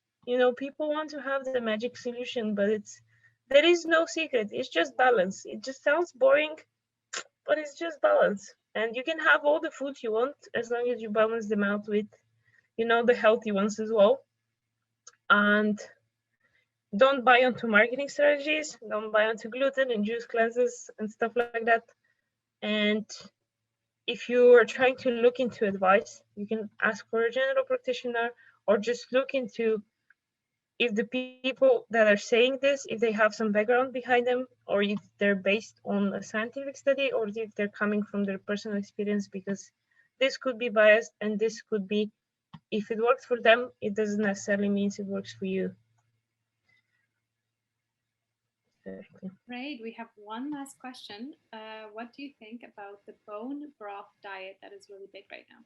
people want to have the magic solution, but there is no secret. It's just balance. It just sounds boring, but it's just balance. And you can have all the foods you want as long as you balance them out with, the healthy ones as well. And don't buy onto marketing strategies. Don't buy onto gluten and juice cleanses and stuff like that. And if you are trying to look into advice, you can ask for a general practitioner or just look into if the people that are saying this, if they have some background behind them, or if they're based on a scientific study, or if they're coming from their personal experience, because this could be biased and this could be, if it works for them, it doesn't necessarily mean it works for you. Right, we have one last question. What do you think about the bone broth diet that is really big right now?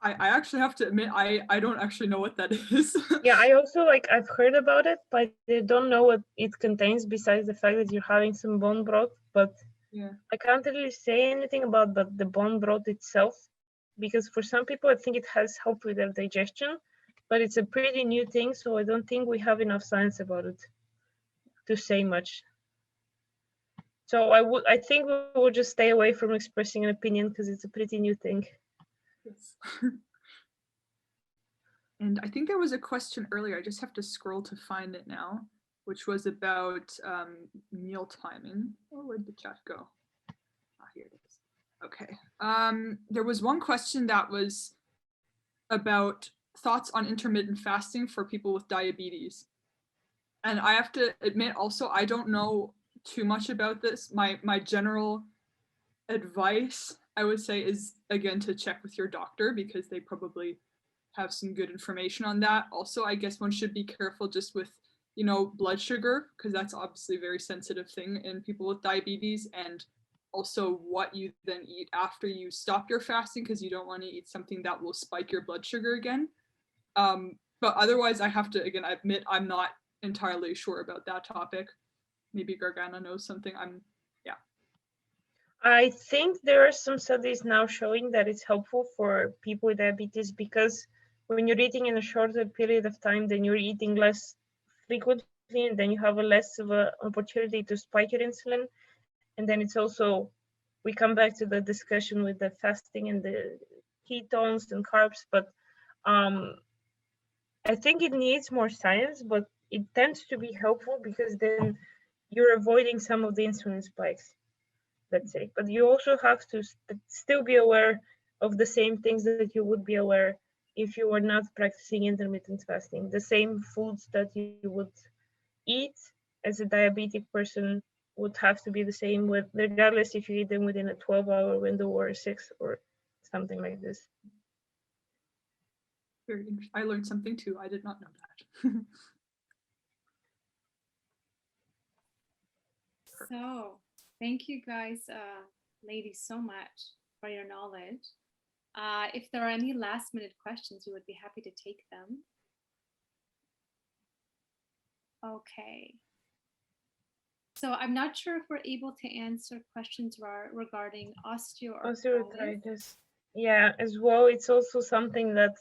I actually have to admit, I don't actually know what that is. Yeah, I also, I've heard about it, but I don't know what it contains besides the fact that you're having some bone broth. But yeah, I can't really say anything about the bone broth itself, because for some people, I think it has helped with their digestion, but it's a pretty new thing, so I don't think we have enough science about it to say much. So I think we will just stay away from expressing an opinion because it's a pretty new thing. yes. And I think there was a question earlier. I just have to scroll to find it now, which was about meal timing. Oh, where'd the chat go? Ah, here it is. Okay. There was one question that was about thoughts on intermittent fasting for people with diabetes. And I have to admit also, I don't know too much about this. My general advice, I would say, is again to check with your doctor because they probably have some good information on that. Also, I guess one should be careful just with, you know, blood sugar, because that's obviously a very sensitive thing in people with diabetes, and also what you then eat after you stop your fasting, because you don't want to eat something that will spike your blood sugar again. But otherwise, I have to, again, admit I'm not entirely sure about that topic. Maybe Gargana knows something. I think there are some studies now showing that it's helpful for people with diabetes because when you're eating in a shorter period of time, then you're eating less frequently, and then you have a less of an opportunity to spike your insulin. And then it's also, we come back to the discussion with the fasting and the ketones and carbs, but I think it needs more science, but it tends to be helpful because then you're avoiding some of the insulin spikes, let's say. But you also have to still be aware of the same things that you would be aware if you were not practicing intermittent fasting. The same foods that you would eat as a diabetic person would have to be the same with, regardless if you eat them within a 12-hour window or a 6 or something like this. Very interesting. I learned something too. I did not know that. So thank you guys, ladies, so much for your knowledge. If there are any last minute questions, we would be happy to take them. Okay. So I'm not sure if we're able to answer questions regarding osteoarthritis. Yeah, as well, it's also something that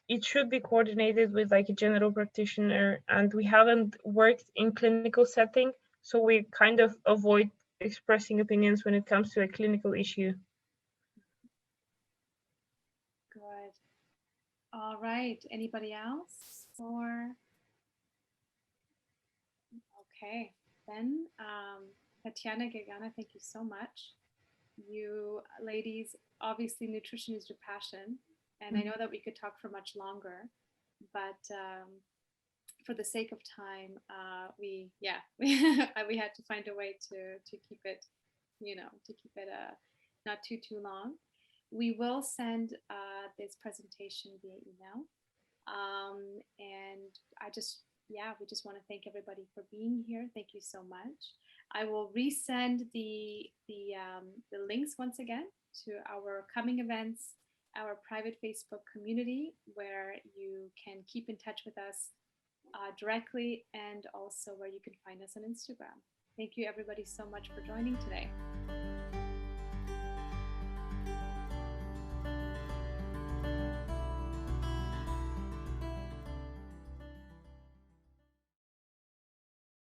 it should be coordinated with like a general practitioner, and we haven't worked in clinical setting, so we kind of avoid expressing opinions when it comes to a clinical issue. Good. All right. Anybody else? Or okay, then Tatiana, Gegana, thank you so much. You ladies, obviously nutrition is your passion, and I know that we could talk for much longer, but for the sake of time, we had to find a way to keep it, not too long. We will send this presentation via email, and we just want to thank everybody for being here. Thank you so much. I will resend the links once again to our coming events, our private Facebook community, where you can keep in touch with us directly, and also where you can find us on Instagram. Thank you everybody so much for joining today.